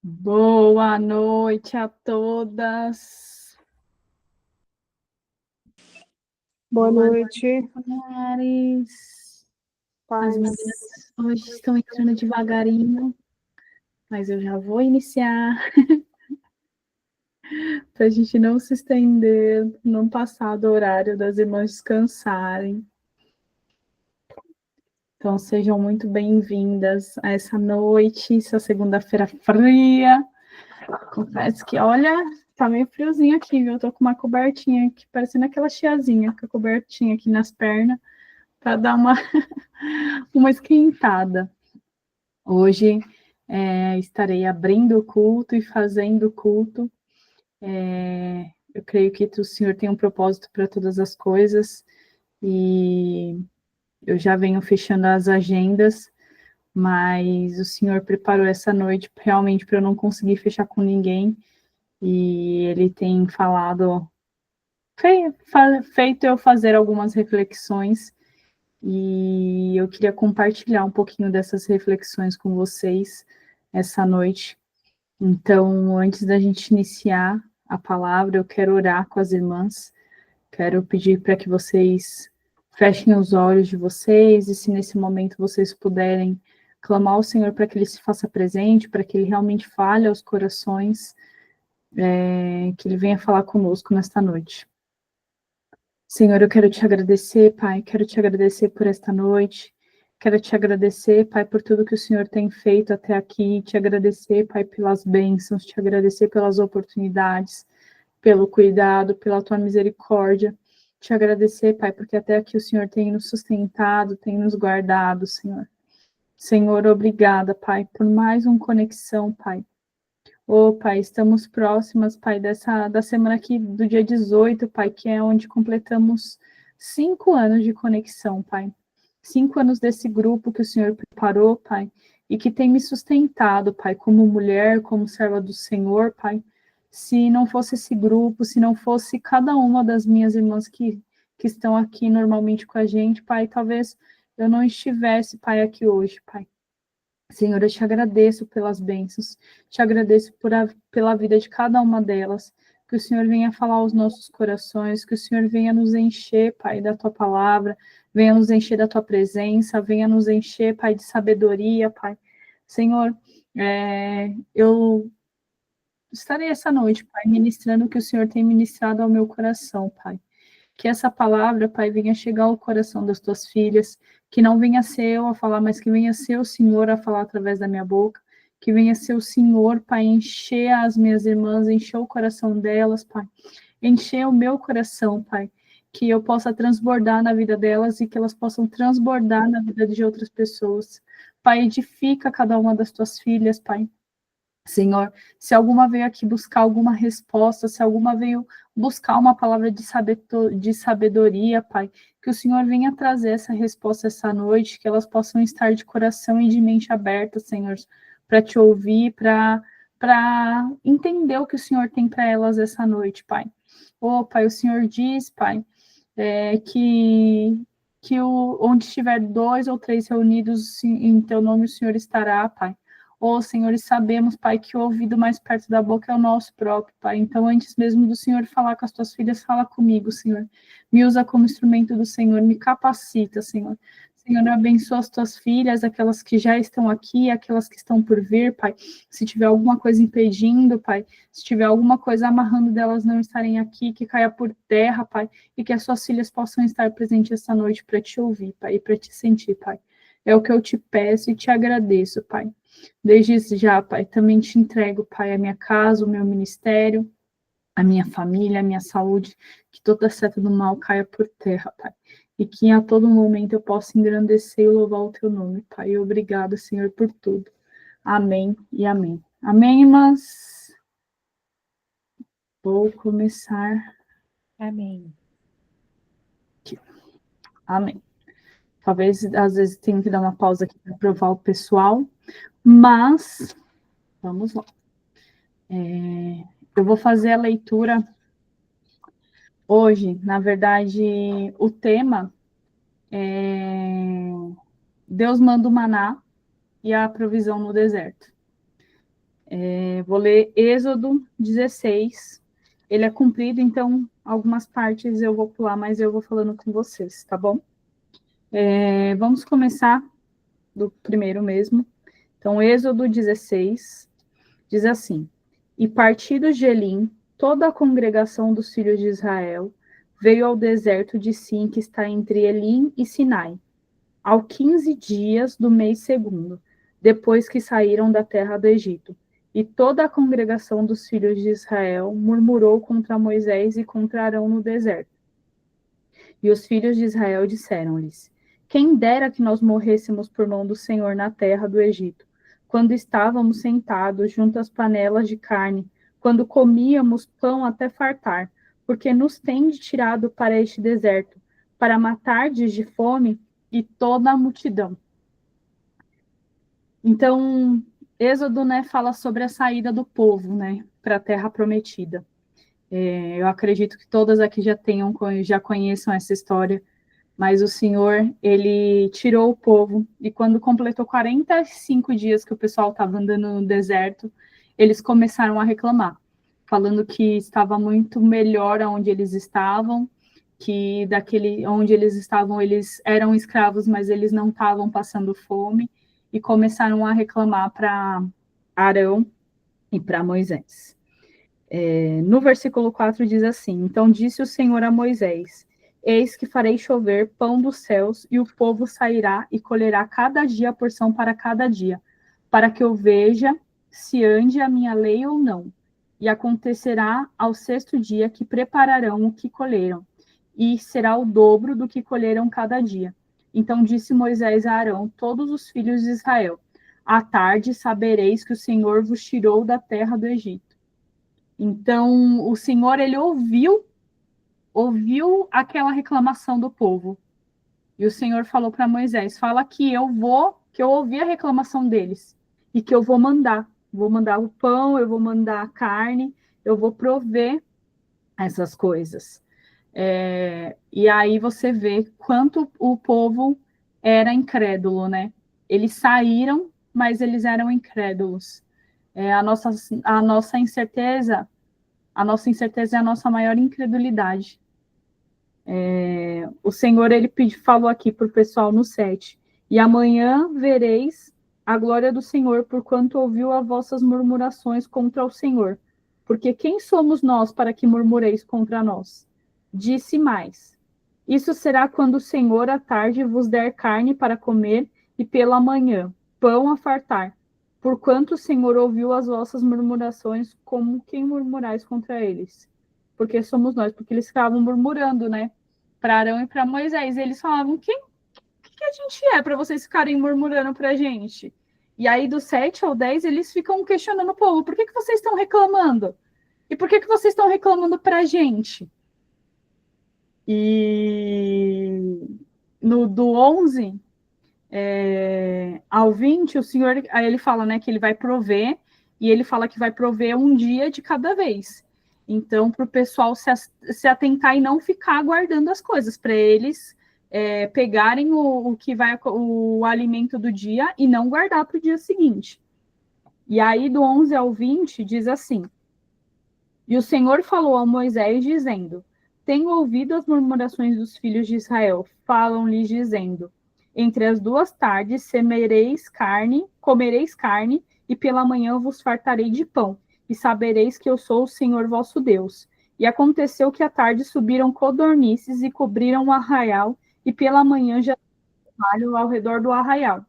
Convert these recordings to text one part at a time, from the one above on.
Boa noite a todas. Boa noite. Maris. As Paz. meninas hoje estão entrando devagarinho, mas eu já vou iniciar para a gente não se estender, não passar do horário das irmãs descansarem. Então sejam muito bem-vindas a essa noite, essa segunda-feira fria. Confesso que, olha, tá meio friozinho aqui, viu? Eu tô com uma cobertinha aqui, parecendo aquela tiazinha, com a cobertinha aqui nas pernas, para dar uma esquentada. Hoje estarei abrindo o culto e fazendo o culto. Eu creio que o Senhor tem um propósito para todas as coisas e eu já venho fechando as agendas, mas o Senhor preparou essa noite realmente para eu não conseguir fechar com ninguém e Ele tem feito eu fazer algumas reflexões e eu queria compartilhar um pouquinho dessas reflexões com vocês essa noite. Então, antes da gente iniciar a palavra, eu quero orar com as irmãs, quero pedir para que vocês fechem os olhos de vocês e se nesse momento vocês puderem clamar ao Senhor para que Ele se faça presente, para que Ele realmente fale aos corações, que Ele venha falar conosco nesta noite. Senhor, eu quero te agradecer, Pai, quero te agradecer por esta noite, quero te agradecer, Pai, por tudo que o Senhor tem feito até aqui, te agradecer, Pai, pelas bênçãos, te agradecer pelas oportunidades, pelo cuidado, pela tua misericórdia, te agradecer, Pai, porque até aqui o Senhor tem nos sustentado, tem nos guardado, Senhor. Senhor, obrigada, Pai, por mais uma conexão, Pai. Ô, Pai, estamos próximas, Pai, da semana aqui, do dia 18, Pai, que é onde completamos 5 anos de conexão, Pai. 5 anos desse grupo que o Senhor preparou, Pai, e que tem me sustentado, Pai, como mulher, como serva do Senhor, Pai. Se não fosse esse grupo, se não fosse cada uma das minhas irmãs que estão aqui normalmente com a gente, Pai, talvez eu não estivesse, Pai, aqui hoje, Pai. Senhor, eu te agradeço pelas bênçãos, te agradeço pela vida de cada uma delas, que o Senhor venha falar aos nossos corações, que o Senhor venha nos encher, Pai, da tua palavra, venha nos encher da tua presença, venha nos encher, Pai, de sabedoria, Pai. Senhor, eu estarei essa noite, Pai, ministrando o que o Senhor tem ministrado ao meu coração, Pai. Que essa palavra, Pai, venha chegar ao coração das tuas filhas, que não venha ser eu a falar, mas que venha ser o Senhor a falar através da minha boca, que venha ser o Senhor, Pai, encher as minhas irmãs, encher o coração delas, Pai, encher o meu coração, Pai, que eu possa transbordar na vida delas e que elas possam transbordar na vida de outras pessoas. Pai, edifica cada uma das tuas filhas, Pai. Senhor, se alguma veio aqui buscar alguma resposta, se alguma veio buscar uma palavra de sabedoria, Pai, que o Senhor venha trazer essa resposta essa noite, que elas possam estar de coração e de mente aberta, Senhor, para te ouvir, para entender o que o Senhor tem para elas essa noite, Pai. Oh, Pai, o Senhor diz, Pai, que onde estiver 2 ou 3 reunidos em teu nome, o Senhor estará, Pai. Ô, Senhor, e sabemos, Pai, que o ouvido mais perto da boca é o nosso próprio, Pai. Então, antes mesmo do Senhor falar com as tuas filhas, fala comigo, Senhor. Me usa como instrumento do Senhor, me capacita, Senhor. Senhor, abençoa as tuas filhas, aquelas que já estão aqui, aquelas que estão por vir, Pai. Se tiver alguma coisa impedindo, Pai, se tiver alguma coisa amarrando delas não estarem aqui, que caia por terra, Pai, e que as suas filhas possam estar presentes essa noite para te ouvir, Pai, e para te sentir, Pai. É o que eu te peço e te agradeço, Pai. Desde já, Pai, também te entrego, Pai, a minha casa, o meu ministério, a minha família, a minha saúde, que toda seta do mal caia por terra, Pai. E que a todo momento eu possa engrandecer e louvar o teu nome, Pai. Obrigada, Senhor, por tudo. Amém e amém. Amém, irmãs? Vou começar. Amém. Aqui. Amém. Talvez, às vezes, tenha que dar uma pausa aqui para provar o pessoal, mas vamos lá. Eu vou fazer a leitura hoje. Na verdade, o tema é Deus manda o maná e a provisão no deserto. Vou ler Êxodo 16. Ele é comprido, então algumas partes eu vou pular, mas eu vou falando com vocês, tá bom? Vamos começar do primeiro mesmo. Então, Êxodo 16 diz assim: E partido de Elim, toda a congregação dos filhos de Israel veio ao deserto de Sim, que está entre Elim e Sinai, ao 15 dias do mês segundo, depois que saíram da terra do Egito. E toda a congregação dos filhos de Israel murmurou contra Moisés e contra Arão no deserto. E os filhos de Israel disseram-lhes: Quem dera que nós morrêssemos por mão do Senhor na terra do Egito, quando estávamos sentados junto às panelas de carne, quando comíamos pão até fartar, porque nos tende tirado para este deserto, para matardes de fome e toda a multidão. Então, Êxodo, né, fala sobre a saída do povo, né, para a Terra Prometida. Eu acredito que todas aqui já conheçam essa história, mas o Senhor, ele tirou o povo, e quando completou 45 dias que o pessoal estava andando no deserto, eles começaram a reclamar, falando que estava muito melhor onde eles estavam, que onde eles estavam, eles eram escravos, mas eles não estavam passando fome, e começaram a reclamar para Arão e para Moisés. No versículo 4 diz assim: Então disse o Senhor a Moisés: Eis que farei chover pão dos céus, e o povo sairá e colherá cada dia a porção para cada dia, para que eu veja se ande a minha lei ou não. E acontecerá ao sexto dia que prepararão o que colheram, e será o dobro do que colheram cada dia. Então disse Moisés a Arão, todos os filhos de Israel: À tarde sabereis que o Senhor vos tirou da terra do Egito. Então, o Senhor, ele ouviu aquela reclamação do povo. E o Senhor falou para Moisés: fala que eu ouvi a reclamação deles e que eu vou mandar o pão, eu vou mandar a carne, eu vou prover essas coisas. E aí você vê quanto o povo era incrédulo, né? Eles saíram, mas eles eram incrédulos. A nossa incerteza é a nossa maior incredulidade. O Senhor, ele falou aqui para o pessoal no 7: E amanhã vereis a glória do Senhor, porquanto ouviu as vossas murmurações contra o Senhor. Porque quem somos nós para que murmureis contra nós? Disse mais: Isso será quando o Senhor à tarde vos der carne para comer, e pela manhã pão a fartar. Porquanto o Senhor ouviu as vossas murmurações, como quem murmurais contra eles? Porque somos nós, porque eles ficavam murmurando, né? Para Arão e para Moisés. Eles falavam: que a gente é para vocês ficarem murmurando para a gente? E aí, do 7 ao 10, eles ficam questionando o povo: por que vocês estão reclamando? E por que vocês estão reclamando para a gente? E do 11 ao 20, o Senhor, aí ele fala, né, que ele vai prover, e ele fala que vai prover um dia de cada vez. Então, para o pessoal se atentar e não ficar aguardando as coisas, para eles pegarem o alimento do dia e não guardar para o dia seguinte. E aí, do 11 ao 20, diz assim: E o Senhor falou a Moisés, dizendo: Tenho ouvido as murmurações dos filhos de Israel, falam-lhes dizendo: Entre as duas tardes comereis carne, e pela manhã vos fartarei de pão, e sabereis que eu sou o Senhor vosso Deus. E aconteceu que à tarde subiram codornizes e cobriram o arraial, e pela manhã já trabalho ao redor do arraial.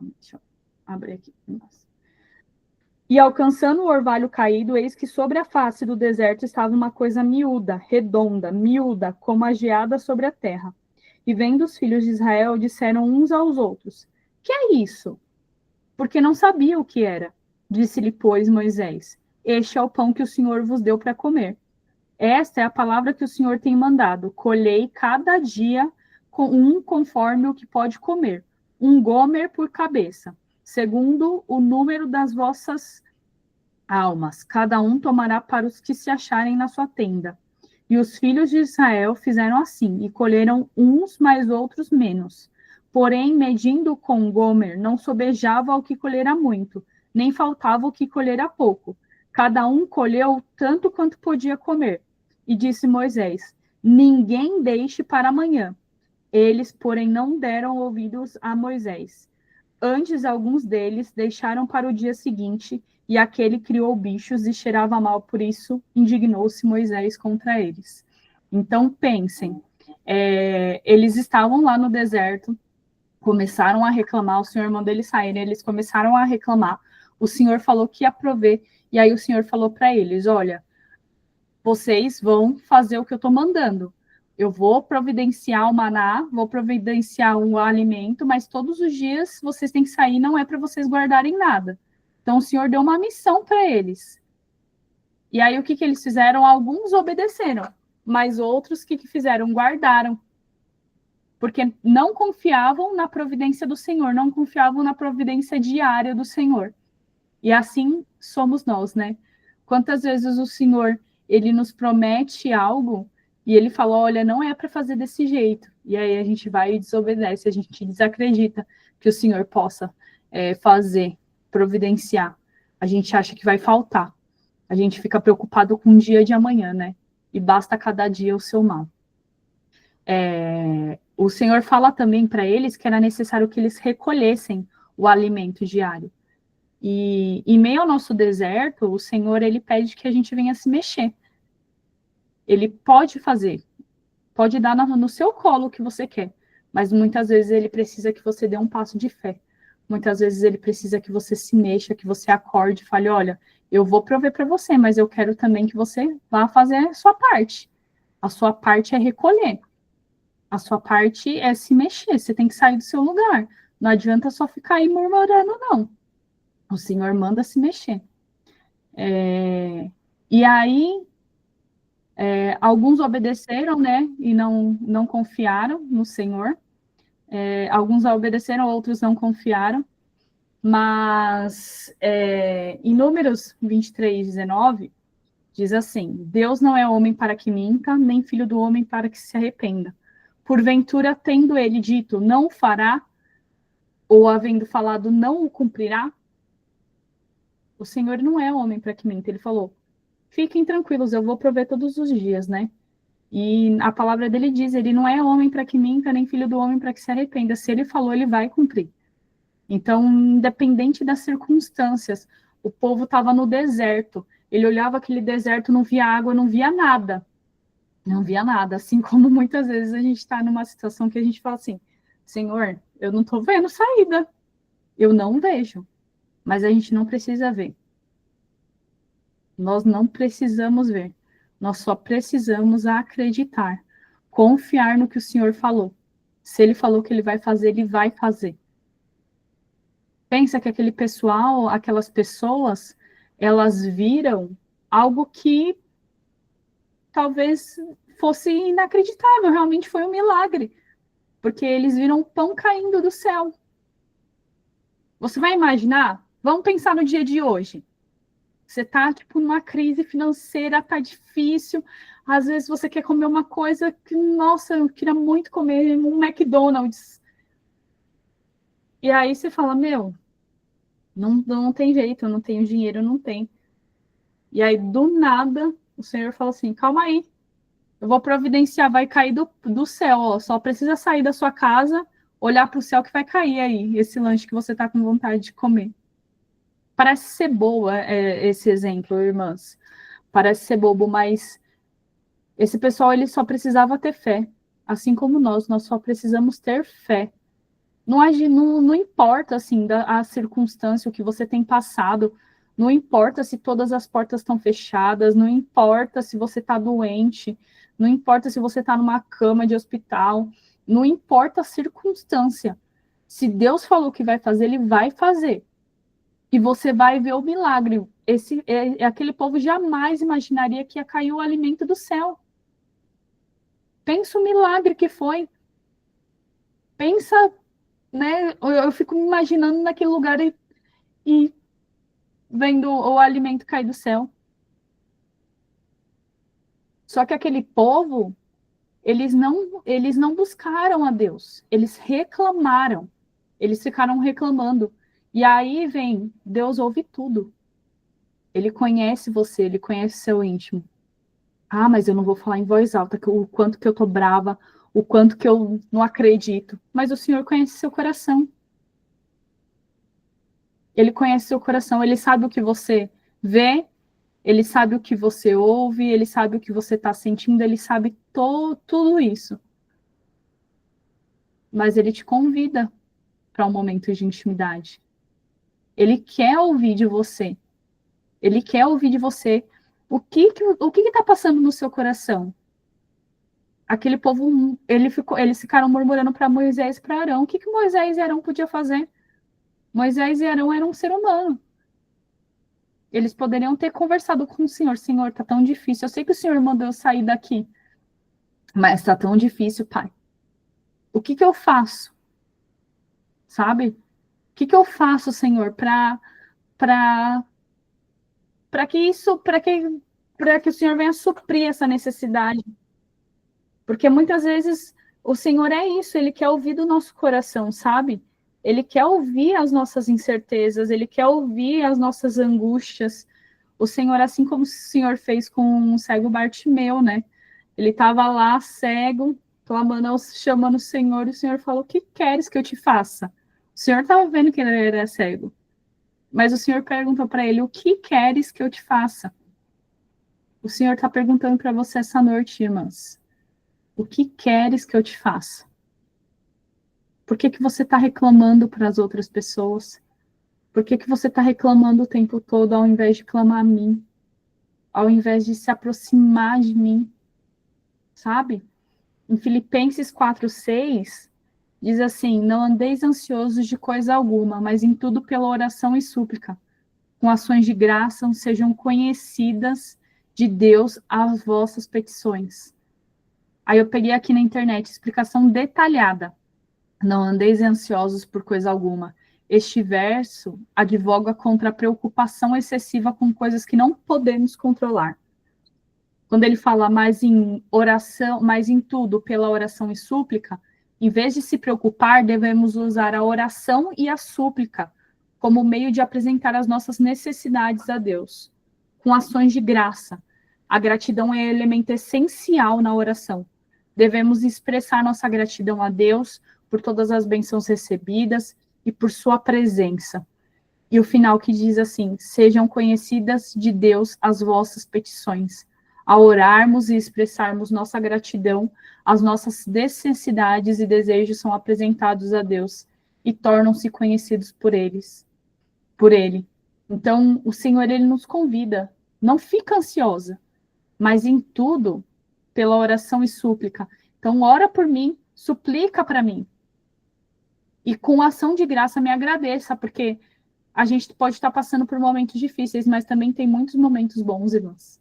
Deixa eu abrir aqui. E alcançando o orvalho caído, eis que sobre a face do deserto estava uma coisa miúda, redonda, miúda, como a geada sobre a terra. E vendo os filhos de Israel, disseram uns aos outros: Que é isso? Porque não sabia o que era. Disse-lhe, pois, Moisés: Este é o pão que o Senhor vos deu para comer. Esta é a palavra que o Senhor tem mandado: colhei cada dia conforme o que pode comer, um gomer por cabeça, segundo o número das vossas almas. Cada um tomará para os que se acharem na sua tenda. E os filhos de Israel fizeram assim, e colheram uns mais outros menos. Porém, medindo com gomer, não sobejava ao que colhera muito, nem faltava o que colher há pouco. Cada um colheu tanto quanto podia comer. E disse Moisés: ninguém deixe para amanhã. Eles, porém, não deram ouvidos a Moisés. Antes, alguns deles deixaram para o dia seguinte, e aquele criou bichos e cheirava mal, por isso indignou-se Moisés contra eles. Então, pensem, eles estavam lá no deserto, começaram a reclamar, o Senhor mandou eles saírem, eles começaram a reclamar, o Senhor falou que ia prover, e aí o Senhor falou para eles, olha, vocês vão fazer o que eu estou mandando. Eu vou providenciar o maná, vou providenciar o alimento, mas todos os dias vocês têm que sair, não é para vocês guardarem nada. Então o Senhor deu uma missão para eles. E aí o que eles fizeram? Alguns obedeceram, mas outros que fizeram? Guardaram. Porque não confiavam na providência do Senhor, não confiavam na providência diária do Senhor. E assim somos nós, né? Quantas vezes o Senhor, ele nos promete algo e ele fala, olha, não é para fazer desse jeito. E aí a gente vai e desobedece, a gente desacredita que o Senhor possa fazer, providenciar. A gente acha que vai faltar. A gente fica preocupado com o dia de amanhã, né? E basta cada dia o seu mal. O Senhor fala também para eles que era necessário que eles recolhessem o alimento diário. E em meio ao nosso deserto, o Senhor, ele pede que a gente venha se mexer. Ele pode fazer, pode dar no seu colo o que você quer, mas muitas vezes ele precisa que você dê um passo de fé. Muitas vezes ele precisa que você se mexa, que você acorde e fale, olha, eu vou prover para você, mas eu quero também que você vá fazer a sua parte. A sua parte é recolher. A sua parte é se mexer, você tem que sair do seu lugar. Não adianta só ficar aí murmurando, não. O Senhor manda se mexer. E aí, alguns obedeceram, né? E não confiaram no Senhor. Alguns obedeceram, outros não confiaram. Mas em Números 23, 19, diz assim: Deus não é homem para que minta, nem filho do homem para que se arrependa. Porventura, tendo ele dito, não o fará, ou havendo falado, não o cumprirá? O Senhor não é homem para que minta. Ele falou, fiquem tranquilos, eu vou prover todos os dias, né? E a palavra dele diz, ele não é homem para que minta, nem filho do homem para que se arrependa. Se ele falou, ele vai cumprir. Então, independente das circunstâncias, o povo estava no deserto. Ele olhava aquele deserto, não via água, não via nada. Não via nada. Assim como muitas vezes a gente está numa situação que a gente fala assim, Senhor, eu não estou vendo saída. Eu não vejo. Mas a gente não precisa ver. Nós não precisamos ver. Nós só precisamos acreditar, confiar no que o Senhor falou. Se ele falou que ele vai fazer, ele vai fazer. Pensa que aquele pessoal, aquelas pessoas, elas viram algo que talvez fosse inacreditável, realmente foi um milagre, porque eles viram o pão caindo do céu. Você vai imaginar? Vamos pensar no dia de hoje. Você tá, tipo, numa crise financeira, tá difícil. Às vezes você quer comer uma coisa que, nossa, eu queria muito comer um McDonald's. E aí você fala, meu, não tem jeito, eu não tenho dinheiro, eu não tenho. E aí, do nada, o Senhor fala assim, calma aí, eu vou providenciar, vai cair do céu, ó, só precisa sair da sua casa, olhar para o céu que vai cair aí, esse lanche que você tá com vontade de comer. Parece ser boa esse exemplo, irmãs. Parece ser bobo, mas esse pessoal ele só precisava ter fé. Assim como nós só precisamos ter fé. Não importa assim a circunstância, o que você tem passado, não importa se todas as portas estão fechadas, não importa se você está doente, não importa se você está numa cama de hospital, não importa a circunstância. Se Deus falou que vai fazer, ele vai fazer. E você vai ver o milagre. Aquele povo jamais imaginaria que ia cair o alimento do céu. Pensa o milagre que foi. Pensa, né? Eu fico me imaginando naquele lugar e vendo o alimento cair do céu. Só que aquele povo, eles não buscaram a Deus. Eles reclamaram. Eles ficaram reclamando. E aí vem, Deus ouve tudo. Ele conhece você, ele conhece seu íntimo. Ah, mas eu não vou falar em voz alta o quanto que eu tô brava, o quanto que eu não acredito. Mas o Senhor conhece seu coração. Ele conhece seu coração, ele sabe o que você vê, ele sabe o que você ouve, ele sabe o que você está sentindo, ele sabe tudo isso. Mas ele te convida para um momento de intimidade. Ele quer ouvir de você. Ele quer ouvir de você o que está passando no seu coração. Aquele povo, eles ficaram murmurando para Moisés e para Arão. O que Moisés e Arão podiam fazer? Moisés e Arão eram um ser humano. Eles poderiam ter conversado com o Senhor. Senhor, está tão difícil. Eu sei que o Senhor mandou eu sair daqui, mas está tão difícil, pai. O que eu faço? Sabe? O que eu faço, Senhor, para que o Senhor venha suprir essa necessidade? Porque muitas vezes o Senhor é isso, ele quer ouvir do nosso coração, sabe? Ele quer ouvir as nossas incertezas, ele quer ouvir as nossas angústias. O Senhor, assim como o Senhor fez com o cego Bartimeu, né? Ele estava lá cego, clamando, chamando o Senhor, e o Senhor falou: "O que queres que eu te faça?" O Senhor estava vendo que ele era cego, mas o Senhor perguntou para ele: "O que queres que eu te faça?" O Senhor está perguntando para você essa noite, irmãs. O que queres que eu te faça? Por que você está reclamando para as outras pessoas? Por que você está reclamando o tempo todo ao invés de clamar a mim? Ao invés de se aproximar de mim? Sabe? Em Filipenses 4:6, diz assim: "Não andeis ansiosos de coisa alguma, mas em tudo pela oração e súplica, com ações de graça sejam conhecidas de Deus as vossas petições." Aí eu peguei aqui na internet explicação detalhada. Não andeis ansiosos por coisa alguma. Este verso advoga contra a preocupação excessiva com coisas que não podemos controlar. Quando ele fala mais em oração, mais em tudo pela oração e súplica, em vez de se preocupar, devemos usar a oração e a súplica como meio de apresentar as nossas necessidades a Deus, com ações de graça. A gratidão é elemento essencial na oração. Devemos expressar nossa gratidão a Deus por todas as bênçãos recebidas e por sua presença. E o final que diz assim: "Sejam conhecidas de Deus as vossas petições." Ao orarmos e expressarmos nossa gratidão, as nossas necessidades e desejos são apresentados a Deus e tornam-se conhecidos por Ele. Então, o Senhor, Ele nos convida, não fica ansiosa, mas em tudo, pela oração e súplica. Então, ora por mim, suplica para mim. E com ação de graça me agradeça, porque a gente pode estar passando por momentos difíceis, mas também tem muitos momentos bons, irmãs.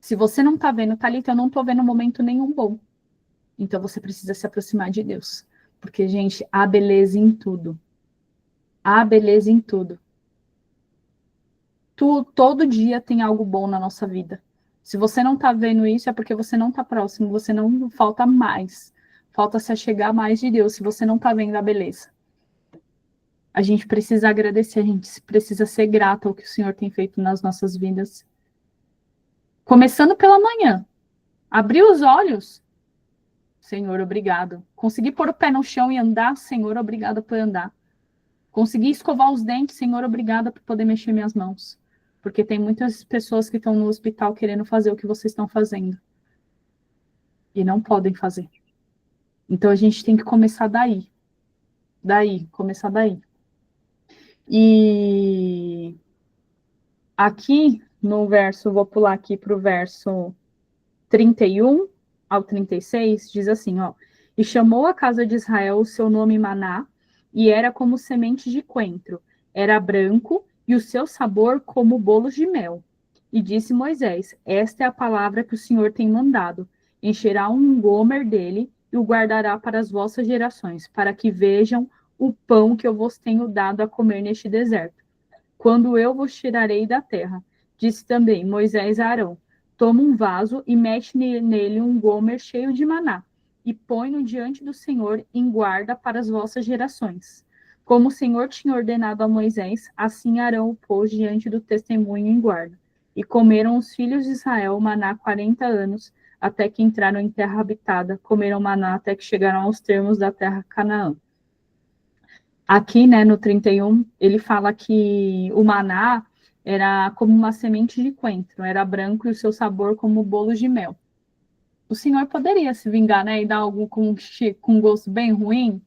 Se você não está vendo, Thalita, eu não estou vendo momento nenhum bom. Então você precisa se aproximar de Deus. Porque, gente, há beleza em tudo. Há beleza em tudo. Todo dia tem algo bom na nossa vida. Se você não está vendo isso, é porque você não está próximo, você não falta mais. Falta se achegar mais de Deus, se você não está vendo a beleza. A gente precisa agradecer, a gente precisa ser grato ao que o Senhor tem feito nas nossas vidas. Começando pela manhã. Abrir os olhos, Senhor, obrigado. Consegui pôr o pé no chão e andar, Senhor, obrigada por andar. Consegui escovar os dentes, Senhor, obrigada por poder mexer minhas mãos. Porque tem muitas pessoas que estão no hospital querendo fazer o que vocês estão fazendo. E não podem fazer. Então a gente tem que começar daí. Começar daí. E aqui no verso, vou pular aqui para o verso 31 ao 36, diz assim, ó: "E chamou a casa de Israel o seu nome Maná, e era como semente de coentro, era branco, e o seu sabor como bolos de mel. E disse Moisés: Esta é a palavra que o Senhor tem mandado. Encherá um gomer dele, e o guardará para as vossas gerações, para que vejam o pão que eu vos tenho dado a comer neste deserto, quando eu vos tirarei da terra." Disse também Moisés a Arão: "Toma um vaso e mete nele um gomer cheio de maná, e põe-no diante do Senhor em guarda para as vossas gerações. Como o Senhor tinha ordenado a Moisés, assim Arão o pôs diante do testemunho em guarda. E comeram os filhos de Israel maná 40 anos, até que entraram em terra habitada. Comeram maná até que chegaram aos termos da terra Canaã. Aqui, né, no 31, ele fala que o maná era como uma semente de coentro, era branco e o seu sabor como bolos de mel. O Senhor poderia se vingar, né, e dar algo com gosto bem ruim,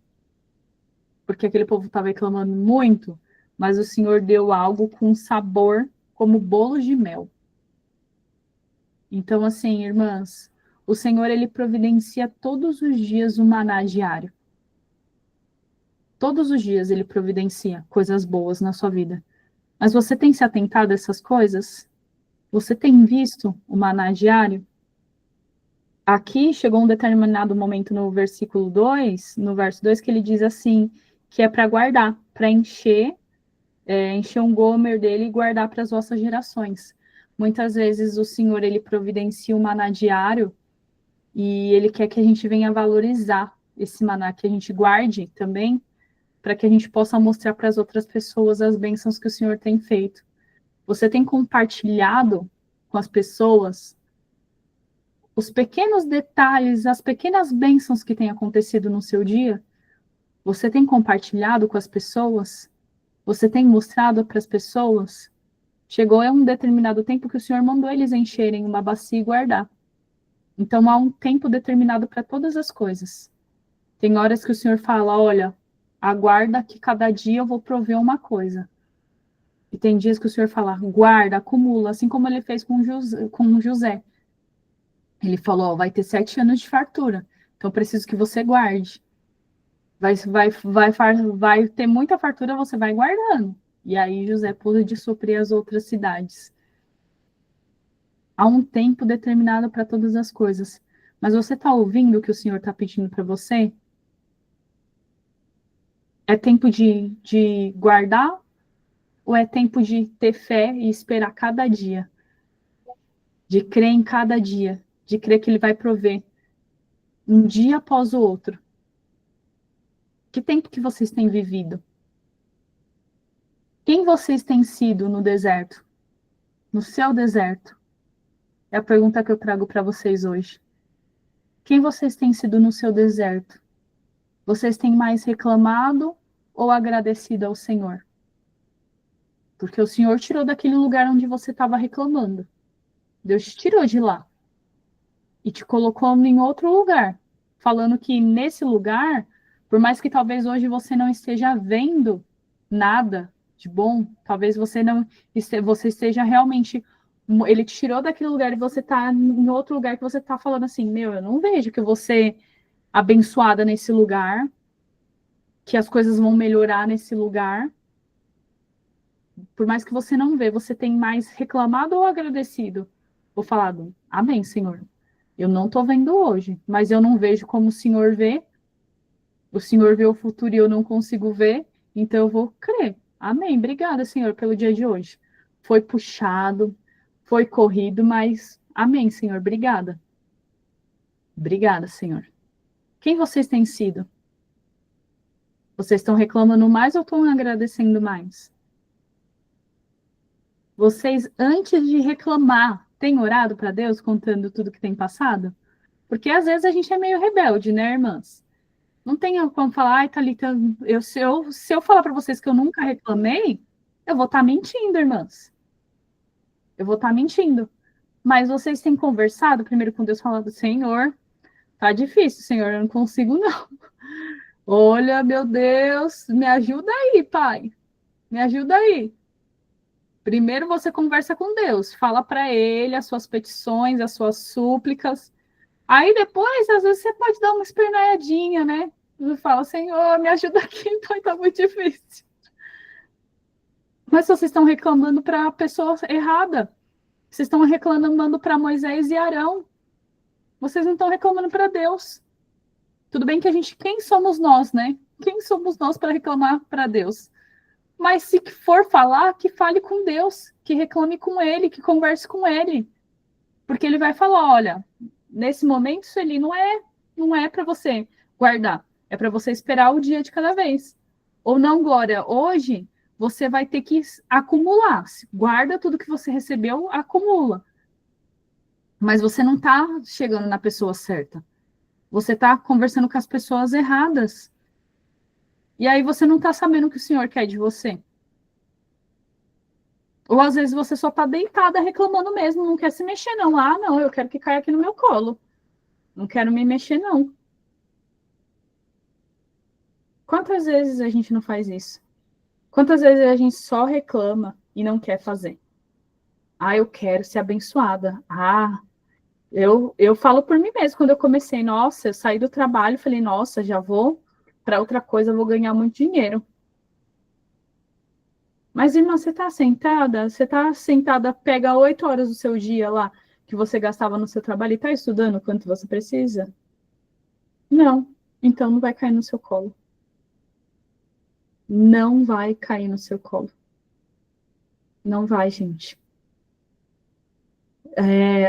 porque aquele povo estava reclamando muito, mas o Senhor deu algo com sabor como bolos de mel. Então, assim, irmãs, o Senhor, ele providencia todos os dias o maná diário. Todos os dias ele providencia coisas boas na sua vida. Mas você tem se atentado a essas coisas? Você tem visto o maná diário? Aqui chegou um determinado momento no versículo 2, no verso 2, que ele diz assim, que é para guardar, para encher um gomer dele e guardar para as vossas gerações. Muitas vezes o Senhor, ele providencia o maná diário e ele quer que a gente venha valorizar esse maná, que a gente guarde também, para que a gente possa mostrar para as outras pessoas as bênçãos que o Senhor tem feito. Você tem compartilhado com as pessoas os pequenos detalhes, as pequenas bênçãos que têm acontecido no seu dia? Você tem compartilhado com as pessoas? Você tem mostrado para as pessoas? Chegou a um determinado tempo que o Senhor mandou eles encherem uma bacia e guardar. Então há um tempo determinado para todas as coisas. Tem horas que o Senhor fala, olha, aguarda que cada dia eu vou prover uma coisa. E tem dias que o Senhor fala, guarda, acumula, assim como ele fez com José. Ele falou, ó, vai ter 7 anos de fartura, então preciso que você guarde. Vai ter muita fartura, você vai guardando. E aí José pôde suprir as outras cidades. Há um tempo determinado para todas as coisas. Mas você está ouvindo o que o Senhor está pedindo para você? É tempo de guardar ou é tempo de ter fé e esperar cada dia? De crer em cada dia, de crer que Ele vai prover um dia após o outro. Que tempo que vocês têm vivido? Quem vocês têm sido no deserto? No seu deserto? É a pergunta que eu trago para vocês hoje. Quem vocês têm sido no seu deserto? Vocês têm mais reclamado ou agradecido ao Senhor? Porque o Senhor tirou daquele lugar onde você estava reclamando. Deus te tirou de lá e te colocou em outro lugar, falando que nesse lugar, por mais que talvez hoje você não esteja vendo nada de bom, talvez você esteja realmente, ele te tirou daquele lugar e você está em outro lugar que você está falando assim, meu, eu não vejo que você abençoada nesse lugar, que as coisas vão melhorar nesse lugar. Por mais que você não vê, você tem mais reclamado ou agradecido? Ou falado, amém, Senhor. Eu não estou vendo hoje, mas eu não vejo como o Senhor vê. O Senhor vê o futuro e eu não consigo ver, então eu vou crer. Amém. Obrigada, Senhor, pelo dia de hoje. Foi puxado, foi corrido, mas amém, Senhor. Obrigada. Obrigada, Senhor. Quem vocês têm sido? Vocês estão reclamando mais ou estão agradecendo mais? Vocês, antes de reclamar, têm orado para Deus contando tudo que tem passado? Porque às vezes a gente é meio rebelde, né, irmãs? Não tem como falar, ai, Thalita, se eu falar para vocês que eu nunca reclamei, eu vou estar mentindo, irmãs. Eu vou estar mentindo. Mas vocês têm conversado primeiro com Deus, falando, Senhor, tá difícil, Senhor, eu não consigo, não. Olha, meu Deus, me ajuda aí, Pai. Me ajuda aí. Primeiro você conversa com Deus, fala para Ele as suas petições, as suas súplicas. Aí depois, às vezes, você pode dar uma espernaiadinha, né? E fala, Senhor, me ajuda aqui, então tá muito difícil. Mas vocês estão reclamando para a pessoa errada. Vocês estão reclamando para Moisés e Arão. Vocês não estão reclamando para Deus. Tudo bem que a gente, quem somos nós, né? Quem somos nós para reclamar para Deus? Mas se for falar, que fale com Deus, que reclame com Ele, que converse com Ele. Porque Ele vai falar, olha, nesse momento Sueli, não é para você guardar, é para você esperar o dia de cada vez. Ou não, Glória, hoje você vai ter que acumular. Guarda tudo que você recebeu, acumula. Mas você não está chegando na pessoa certa. Você está conversando com as pessoas erradas. E aí você não está sabendo o que o Senhor quer de você. Ou às vezes você só está deitada reclamando mesmo, não quer se mexer, não. Ah, não, eu quero que caia aqui no meu colo. Não quero me mexer, não. Quantas vezes a gente não faz isso? Quantas vezes a gente só reclama e não quer fazer? Ah, eu quero ser abençoada. Ah, eu falo por mim mesmo. Quando eu comecei, nossa, eu saí do trabalho, falei, nossa, já vou para outra coisa, vou ganhar muito dinheiro. Mas, irmã, você está sentada? Você está sentada, pega 8 horas do seu dia lá, que você gastava no seu trabalho, e está estudando o quanto você precisa? Não. Então não vai cair no seu colo. Não vai cair no seu colo. Não vai, gente.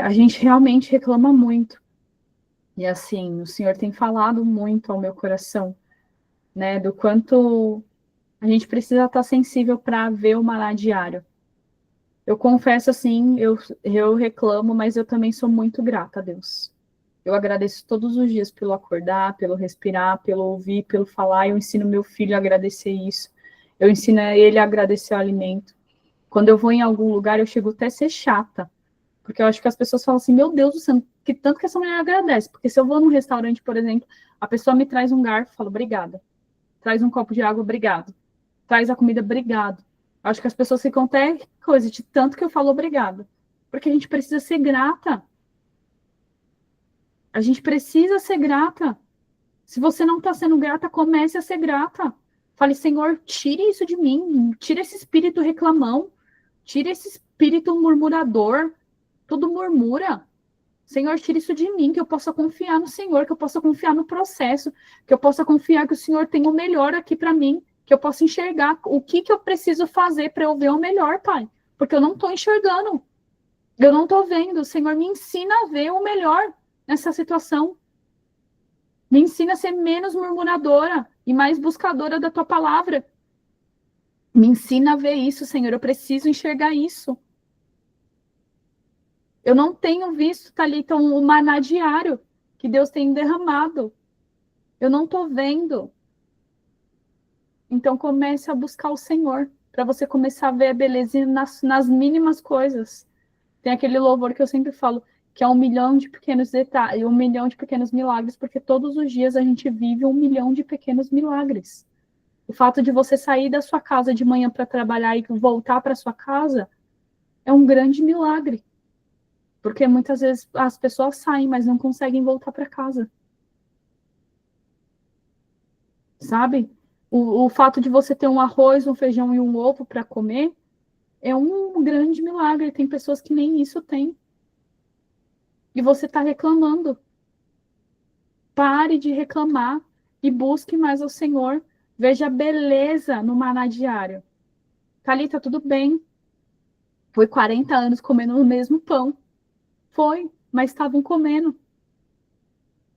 A gente realmente reclama muito. E assim, o Senhor tem falado muito ao meu coração, né? Do quanto a gente precisa estar sensível para ver o maná diário. Eu confesso assim, eu reclamo, mas eu também sou muito grata a Deus. Eu agradeço todos os dias pelo acordar, pelo respirar, pelo ouvir, pelo falar. Eu ensino meu filho a agradecer isso. Eu ensino ele a agradecer o alimento. Quando eu vou em algum lugar, eu chego até a ser chata. Porque eu acho que as pessoas falam assim, meu Deus do céu, que tanto que essa mulher agradece. Porque se eu vou num restaurante, por exemplo, a pessoa me traz um garfo, fala, obrigada. Traz um copo de água, obrigado. Traz a comida, obrigado. Acho que as pessoas ficam até coisa de tanto que eu falo obrigado. Porque a gente precisa ser grata. A gente precisa ser grata. Se você não está sendo grata, comece a ser grata. Fale, Senhor, tire isso de mim. Tire esse espírito reclamão. Tire esse espírito murmurador. Tudo murmura. Senhor, tire isso de mim, que eu possa confiar no Senhor, que eu possa confiar no processo, que eu possa confiar que o Senhor tem o melhor aqui para mim, que eu possa enxergar o que eu preciso fazer para eu ver o melhor, Pai. Porque eu não estou enxergando. Eu não estou vendo. O Senhor me ensina a ver o melhor nessa situação. Me ensina a ser menos murmuradora e mais buscadora da tua palavra. Me ensina a ver isso, Senhor. Eu preciso enxergar isso. Eu não tenho visto, Thalita, um maná diário que Deus tem derramado. Eu não estou vendo. Então comece a buscar o Senhor, para você começar a ver a beleza nas mínimas coisas. Tem aquele louvor que eu sempre falo, que é 1 milhão de pequenos detalhes, 1 milhão de pequenos milagres, porque todos os dias a gente vive 1 milhão de pequenos milagres. O fato de você sair da sua casa de manhã para trabalhar e voltar para sua casa é um grande milagre. Porque muitas vezes as pessoas saem, mas não conseguem voltar para casa. Sabe? O fato de você ter um arroz, um feijão e um ovo para comer é um grande milagre. Tem pessoas que nem isso têm. E você está reclamando. Pare de reclamar e busque mais ao Senhor. Veja a beleza no maná diário. Thalita, tudo bem. Foi 40 anos comendo o mesmo pão. Foi, mas estavam comendo.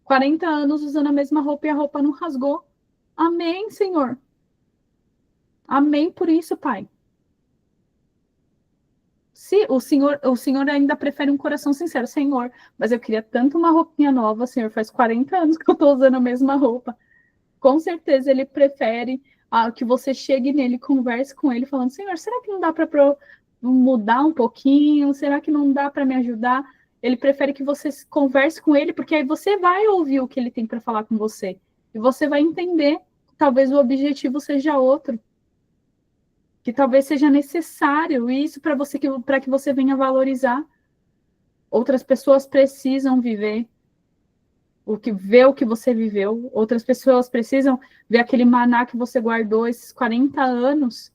40 anos usando a mesma roupa e a roupa não rasgou. Amém, Senhor. Amém por isso, Pai. Se o Senhor ainda prefere um coração sincero, Senhor, mas eu queria tanto uma roupinha nova, Senhor, faz 40 anos que eu estou usando a mesma roupa. Com certeza ele prefere que você chegue nele, converse com ele, falando, Senhor, será que não dá para mudar um pouquinho? Será que não dá para me ajudar? Ele prefere que você converse com ele, porque aí você vai ouvir o que ele tem para falar com você. E você vai entender que talvez o objetivo seja outro. Que talvez seja necessário isso para que você venha valorizar. Outras pessoas precisam ver o que você viveu. Outras pessoas precisam ver aquele maná que você guardou esses 40 anos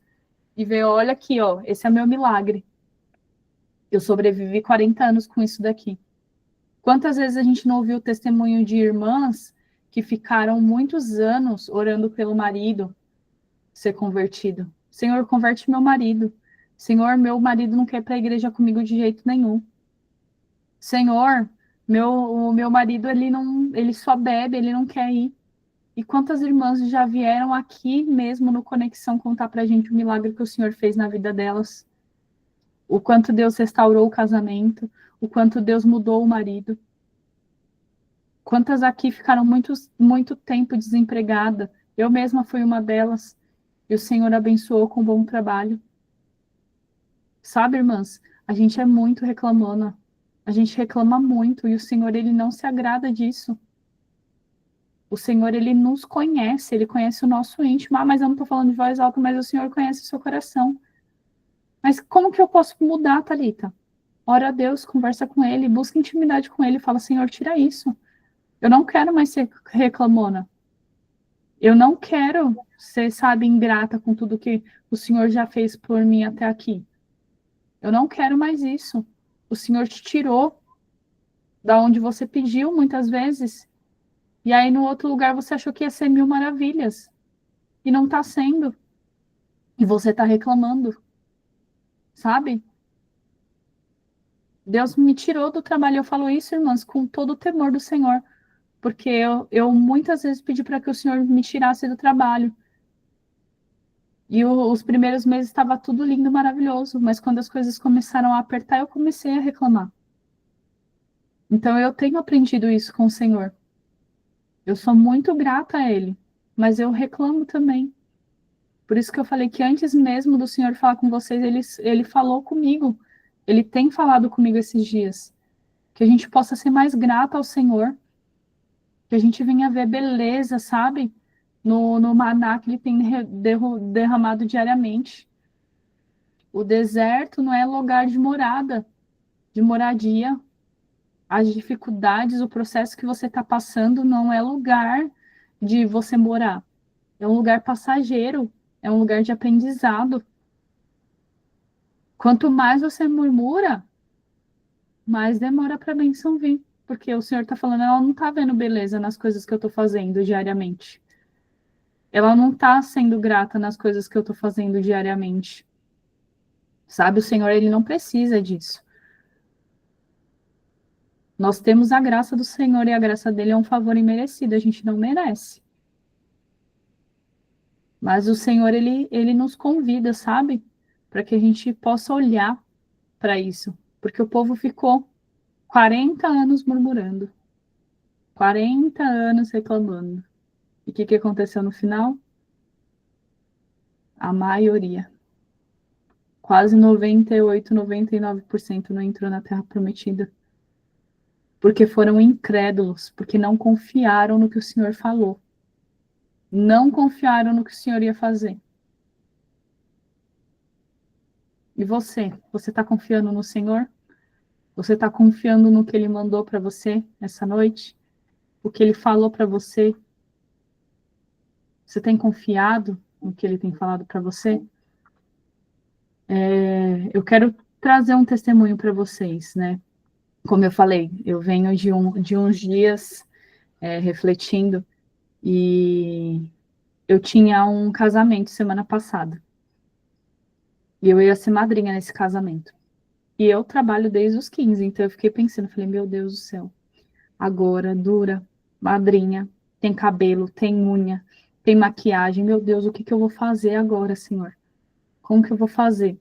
e ver, olha aqui, ó, esse é meu milagre. Eu sobrevivi 40 anos com isso daqui. Quantas vezes a gente não ouviu o testemunho de irmãs que ficaram muitos anos orando pelo marido ser convertido? Senhor, converte meu marido. Senhor, meu marido não quer ir para a igreja comigo de jeito nenhum. Senhor, o meu marido ele só bebe, ele não quer ir. E quantas irmãs já vieram aqui mesmo no Conexão contar pra gente o milagre que o Senhor fez na vida delas? O quanto Deus restaurou o casamento, o quanto Deus mudou o marido. Quantas aqui ficaram muito tempo desempregada? Eu mesma fui uma delas. E o Senhor abençoou com bom trabalho. Sabe, irmãs, a gente é muito reclamona. A gente reclama muito e o Senhor, ele não se agrada disso. O Senhor, ele nos conhece, ele conhece o nosso íntimo. Ah, mas eu não estou falando de voz alta, mas o Senhor conhece o seu coração. Mas como que eu posso mudar, Thalita? Ora a Deus, conversa com ele, busca intimidade com ele, fala, Senhor, tira isso. Eu não quero mais ser reclamona. Eu não quero ser, sabe, ingrata com tudo que o Senhor já fez por mim até aqui. Eu não quero mais isso. O Senhor te tirou da onde você pediu muitas vezes. E aí no outro lugar você achou que ia ser mil maravilhas. E não está sendo. E você está reclamando. Sabe? Deus me tirou do trabalho. Eu falo isso, irmãs, com todo o temor do Senhor. Porque eu muitas vezes pedi para que o Senhor me tirasse do trabalho. E os primeiros meses estava tudo lindo, maravilhoso. Mas quando as coisas começaram a apertar, eu comecei a reclamar. Então eu tenho aprendido isso com o Senhor. Eu sou muito grata a Ele. Mas eu reclamo também. Por isso que eu falei que antes mesmo do Senhor falar com vocês, ele falou comigo. Ele tem falado comigo esses dias. Que a gente possa ser mais grata ao Senhor. Que a gente venha ver beleza, sabe? No maná que Ele tem derramado diariamente. O deserto não é lugar de morada, de moradia. As dificuldades, o processo que você está passando não é lugar de você morar. É um lugar passageiro, é um lugar de aprendizado. Quanto mais você murmura, mais demora para a bênção vir. Porque o Senhor está falando, ela não está vendo beleza nas coisas que eu estou fazendo diariamente. Ela não está sendo grata nas coisas que eu estou fazendo diariamente. Sabe, o Senhor, ele não precisa disso. Nós temos a graça do Senhor e a graça dele é um favor imerecido, a gente não merece. Mas o Senhor, ele nos convida, sabe? Para que a gente possa olhar para isso. Porque o povo ficou 40 anos murmurando, 40 anos reclamando. E o que aconteceu no final? A maioria, quase 98, 99% não entrou na Terra Prometida. Porque foram incrédulos, porque não confiaram no que o Senhor falou. Não confiaram no que o Senhor ia fazer. E você? Você está confiando no Senhor? Você está confiando no que Ele mandou para você essa noite? O que Ele falou para você? Você tem confiado no que Ele tem falado para você? Eu quero trazer um testemunho para vocês, né? Como eu falei, eu venho de uns dias refletindo e eu tinha um casamento semana passada. E eu ia ser madrinha nesse casamento. E eu trabalho desde os 15, então eu fiquei pensando, falei, meu Deus do céu, agora, dura, madrinha, tem cabelo, tem unha, tem maquiagem, meu Deus, o que que eu vou fazer agora, Senhor? Como que eu vou fazer?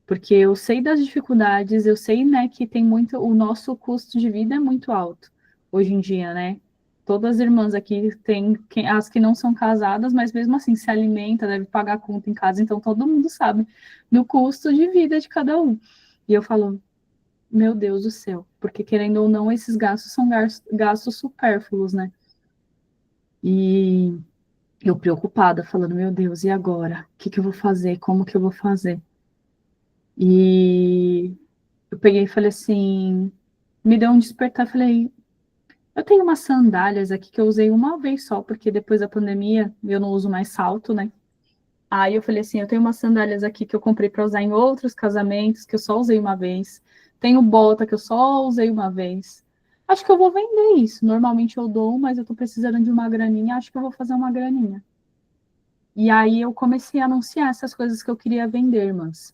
Porque eu sei das dificuldades, eu sei, né, que tem muito, o nosso custo de vida é muito alto hoje em dia, né? Todas as irmãs aqui têm as que não são casadas, mas mesmo assim se alimenta, deve pagar conta em casa, então todo mundo sabe do custo de vida de cada um. E eu falo, meu Deus do céu, porque querendo ou não, esses gastos são gastos supérfluos, né? E eu preocupada, falando, meu Deus, e agora? O que que eu vou fazer? Como que eu vou fazer? E eu peguei e falei assim, me deu um despertar, falei, eu tenho umas sandálias aqui que eu usei uma vez só, porque depois da pandemia eu não uso mais salto, né? Aí eu falei assim, eu tenho umas sandálias aqui que eu comprei para usar em outros casamentos, que eu só usei uma vez. Tenho bota que eu só usei uma vez. Acho que eu vou vender isso. Normalmente eu dou, mas eu tô precisando de uma graninha, acho que eu vou fazer uma graninha. E aí eu comecei a anunciar essas coisas que eu queria vender, irmãs.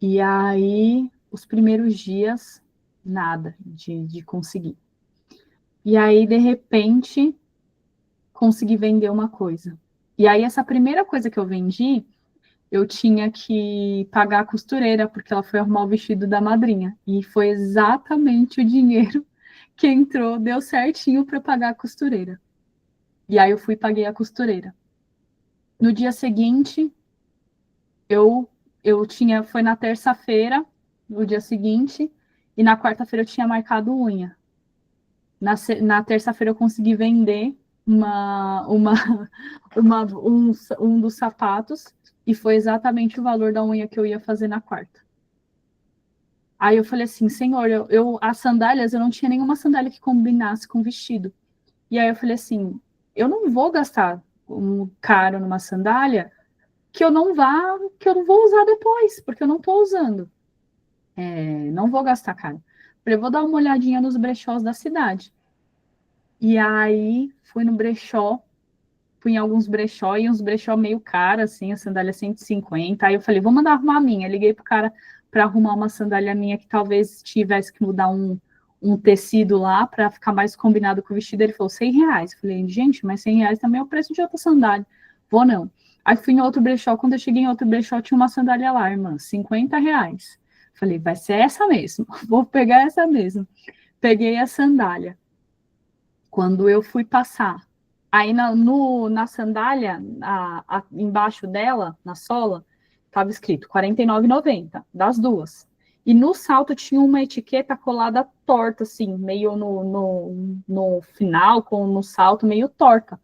E aí, os primeiros dias, nada de conseguir. E aí, de repente, conseguir vender uma coisa. E aí, essa primeira coisa que eu vendi, eu tinha que pagar a costureira, porque ela foi arrumar o vestido da madrinha. E foi exatamente o dinheiro que entrou, deu certinho para pagar a costureira. E aí eu fui e paguei a costureira. No dia seguinte, foi na terça-feira, no dia seguinte, e na quarta-feira eu tinha marcado unha. Na terça-feira eu consegui vender um dos sapatos, e foi exatamente o valor da unha que eu ia fazer na quarta. Aí eu falei assim, Senhor, as sandálias, eu não tinha nenhuma sandália que combinasse com o vestido. E aí eu falei assim, eu não vou gastar um caro numa sandália que eu não vou usar depois, porque eu não estou usando. Não vou gastar caro. Falei, vou dar uma olhadinha nos brechós da cidade. E aí fui no brechó, fui em alguns brechó, e uns brechó meio caro, assim, a sandália 150. Aí eu falei, vou mandar arrumar a minha. Liguei pro cara para arrumar uma sandália minha que talvez tivesse que mudar um tecido lá para ficar mais combinado com o vestido. Ele falou, R$ 100. Eu falei, gente, mas R$ 100 também é o preço de outra sandália. Vou não. Aí fui em outro brechó, quando eu cheguei em outro brechó, tinha uma sandália lá, irmã, R$ 50. Falei, vai ser essa mesmo, vou pegar essa mesmo. Peguei a sandália. Quando eu fui passar, aí na sandália, embaixo dela, na sola, estava escrito R$ 49,90, das duas. E no salto tinha uma etiqueta colada torta, assim, meio no final, no salto, meio torta,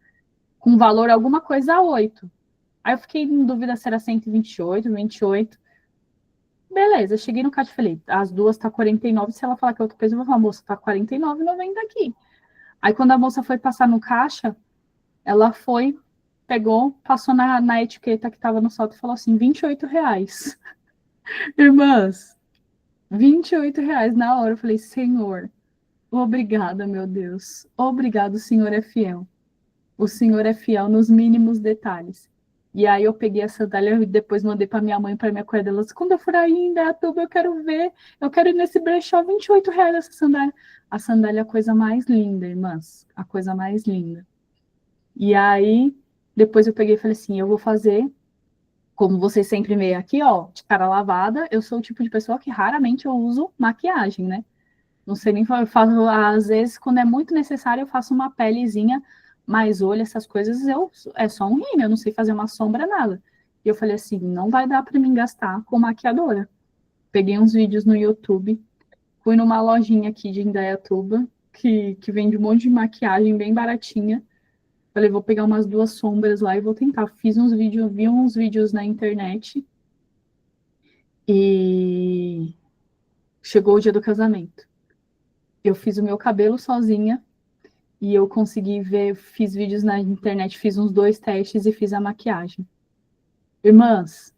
com valor alguma coisa a 8. Aí eu fiquei em dúvida se era 128, 28. Beleza, cheguei no caixa e falei, as duas tá 49, se ela falar que é outro peso, eu vou falar, moça, tá R$ 49,90 aqui. Aí quando a moça foi passar no caixa, ela foi, pegou, passou na etiqueta que estava no salto e falou assim, R$ 28. Irmãs, R$ 28 na hora. Eu falei, Senhor, obrigada, meu Deus. Obrigado, o Senhor é fiel. O Senhor é fiel nos mínimos detalhes. E aí eu peguei a sandália e depois mandei para minha mãe, para minha cunhada. Ela disse, quando eu for aí em Dayatuba, eu quero ver. Eu quero ir nesse brechó, R$ 28 essa sandália. A sandália é a coisa mais linda, irmãs. A coisa mais linda. E aí, depois eu peguei e falei assim, eu vou fazer, como vocês sempre veem aqui, ó, de cara lavada, eu sou o tipo de pessoa que raramente eu uso maquiagem, né? Não sei nem, eu faço, às vezes, quando é muito necessário, eu faço uma pelezinha, mas olho, essas coisas, é só um rímel, eu não sei fazer uma sombra, nada. E eu falei assim, não vai dar para mim gastar com maquiadora. Peguei uns vídeos no YouTube, fui numa lojinha aqui de Indaiatuba, que vende um monte de maquiagem bem baratinha. Falei, vou pegar umas 2 sombras lá e vou tentar. Vi uns vídeos na internet e chegou o dia do casamento. Eu fiz o meu cabelo sozinha e eu consegui ver, fiz vídeos na internet, fiz uns 2 testes e fiz a maquiagem. Irmãs,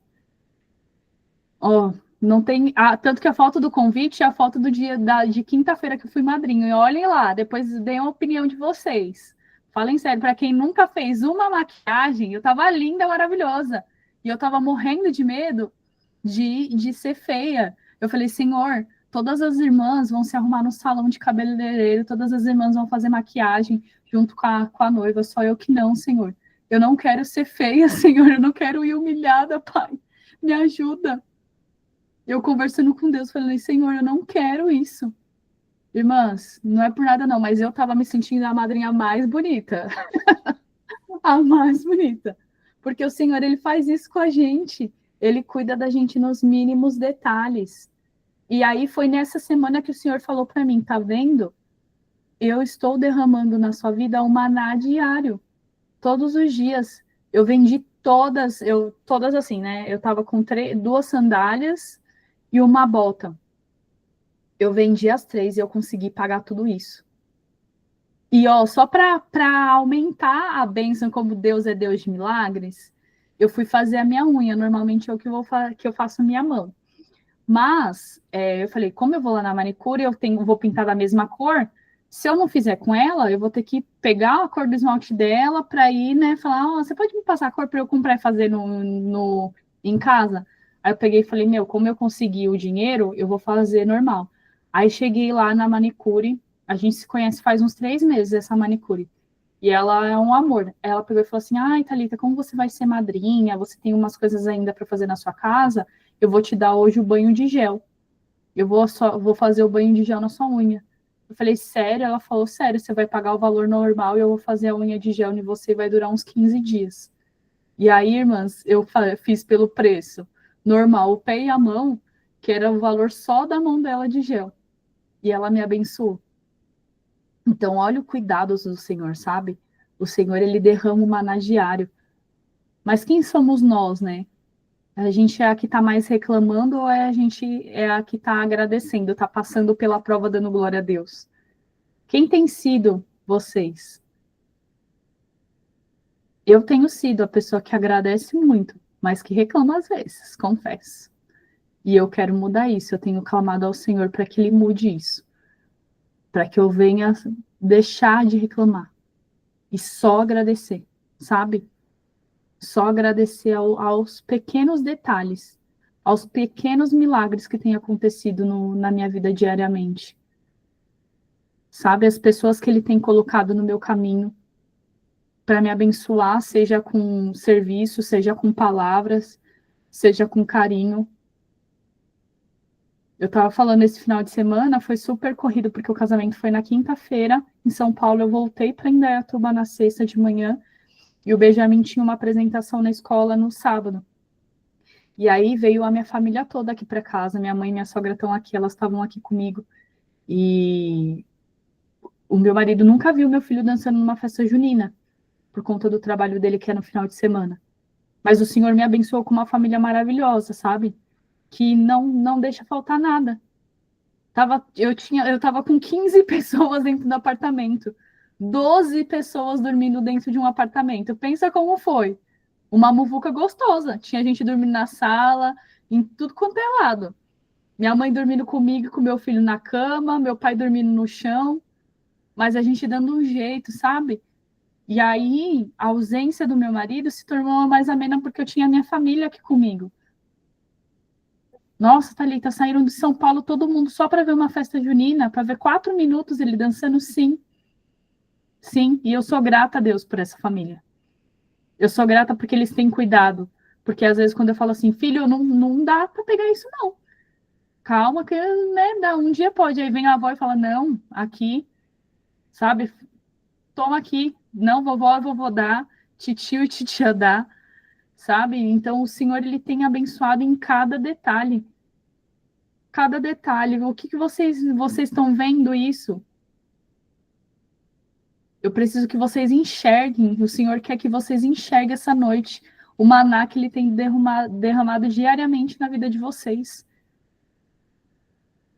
ó, não tem. Tanto que a foto do convite é a foto do dia de quinta-feira que eu fui madrinha. E olhem lá, depois deem a opinião de vocês. Falem sério, para quem nunca fez uma maquiagem, eu tava linda, maravilhosa. E eu tava morrendo de medo de ser feia. Eu falei, Senhor, todas as irmãs vão se arrumar no salão de cabeleireiro, todas as irmãs vão fazer maquiagem junto com a noiva, só eu que não, Senhor. Eu não quero ser feia, Senhor, eu não quero ir humilhada, Pai. Me ajuda. Eu conversando com Deus, falei, Senhor, eu não quero isso. Irmãs, não é por nada não, mas eu tava me sentindo a madrinha mais bonita. A mais bonita. Porque o Senhor, ele faz isso com a gente. Ele cuida da gente nos mínimos detalhes. E aí foi nessa semana que o Senhor falou para mim, tá vendo? Eu estou derramando na sua vida um maná diário. Todos os dias. Eu vendi todas assim, né? Eu tava com 2 sandálias e uma bota. Eu vendi as 3 e eu consegui pagar tudo isso. E, ó, só para aumentar a bênção, como Deus é Deus de milagres, eu fui fazer a minha unha. Normalmente é o que eu faço a minha mão. Mas, eu falei, como eu vou lá na manicure, vou pintar da mesma cor. Se eu não fizer com ela, eu vou ter que pegar a cor do esmalte dela para ir, né? Falar, você pode me passar a cor para eu comprar e fazer em casa? Aí eu peguei e falei, como eu consegui o dinheiro, eu vou fazer normal. Aí cheguei lá na manicure, a gente se conhece faz uns 3 meses, essa manicure. E ela é um amor. Ela pegou e falou assim: ai, Thalita, como você vai ser madrinha? Você tem umas coisas ainda para fazer na sua casa? Eu vou te dar hoje o banho de gel. Vou fazer o banho de gel na sua unha. Eu falei, sério? Ela falou, sério, você vai pagar o valor normal e eu vou fazer a unha de gel em você e vai durar uns 15 dias. E aí, irmãs, fiz pelo preço normal, o pé e a mão, que era o valor só da mão dela de gel. E ela me abençoou. Então, olha o cuidado do Senhor, sabe? O Senhor, ele derrama o maná diário. Mas quem somos nós, né? A gente é a que está mais reclamando ou a gente é a que está agradecendo, está passando pela prova dando glória a Deus? Quem tem sido vocês? Eu tenho sido a pessoa que agradece muito, mas que reclama às vezes, confesso. E eu quero mudar isso. Eu tenho clamado ao Senhor para que Ele mude isso, para que eu venha deixar de reclamar e só agradecer, sabe? Só agradecer aos pequenos detalhes, aos pequenos milagres que têm acontecido na minha vida diariamente. Sabe, as pessoas que Ele tem colocado no meu caminho para me abençoar, seja com serviço, seja com palavras, seja com carinho. Eu estava falando esse final de semana, foi super corrido, porque o casamento foi na quinta-feira. Em São Paulo, eu voltei para Indaiatuba na sexta de manhã, e o Benjamin tinha uma apresentação na escola no sábado. E aí veio a minha família toda aqui para casa, minha mãe e minha sogra estão aqui, elas estavam aqui comigo. E o meu marido nunca viu meu filho dançando numa festa junina, por conta do trabalho dele que é no final de semana. Mas o Senhor me abençoou com uma família maravilhosa, sabe? Que não deixa faltar nada. Eu tava com 15 pessoas dentro do apartamento. 12 pessoas dormindo dentro de um apartamento. Pensa como foi. Uma muvuca gostosa. Tinha gente dormindo na sala, em tudo quanto é lado. Minha mãe dormindo comigo, com meu filho na cama, meu pai dormindo no chão, mas a gente dando um jeito, sabe? E aí, a ausência do meu marido se tornou mais amena porque eu tinha a minha família aqui comigo. Nossa, Thalita, saíram de São Paulo todo mundo só para ver uma festa junina, para ver 4 minutos ele dançando, sim. Sim, e eu sou grata a Deus por essa família. Eu sou grata porque eles têm cuidado. Porque às vezes quando eu falo assim, filho, não dá para pegar isso, não. Calma, que né, um dia pode. Aí vem a avó e fala, não, aqui, sabe? Toma aqui. Não, vovó, vovô dá. Titio e titia dá, sabe? Então o Senhor, ele tem abençoado em cada detalhe. Cada detalhe. O que vocês estão vendo isso? Eu preciso que vocês enxerguem. O Senhor quer que vocês enxerguem essa noite o maná que Ele tem derramado diariamente na vida de vocês.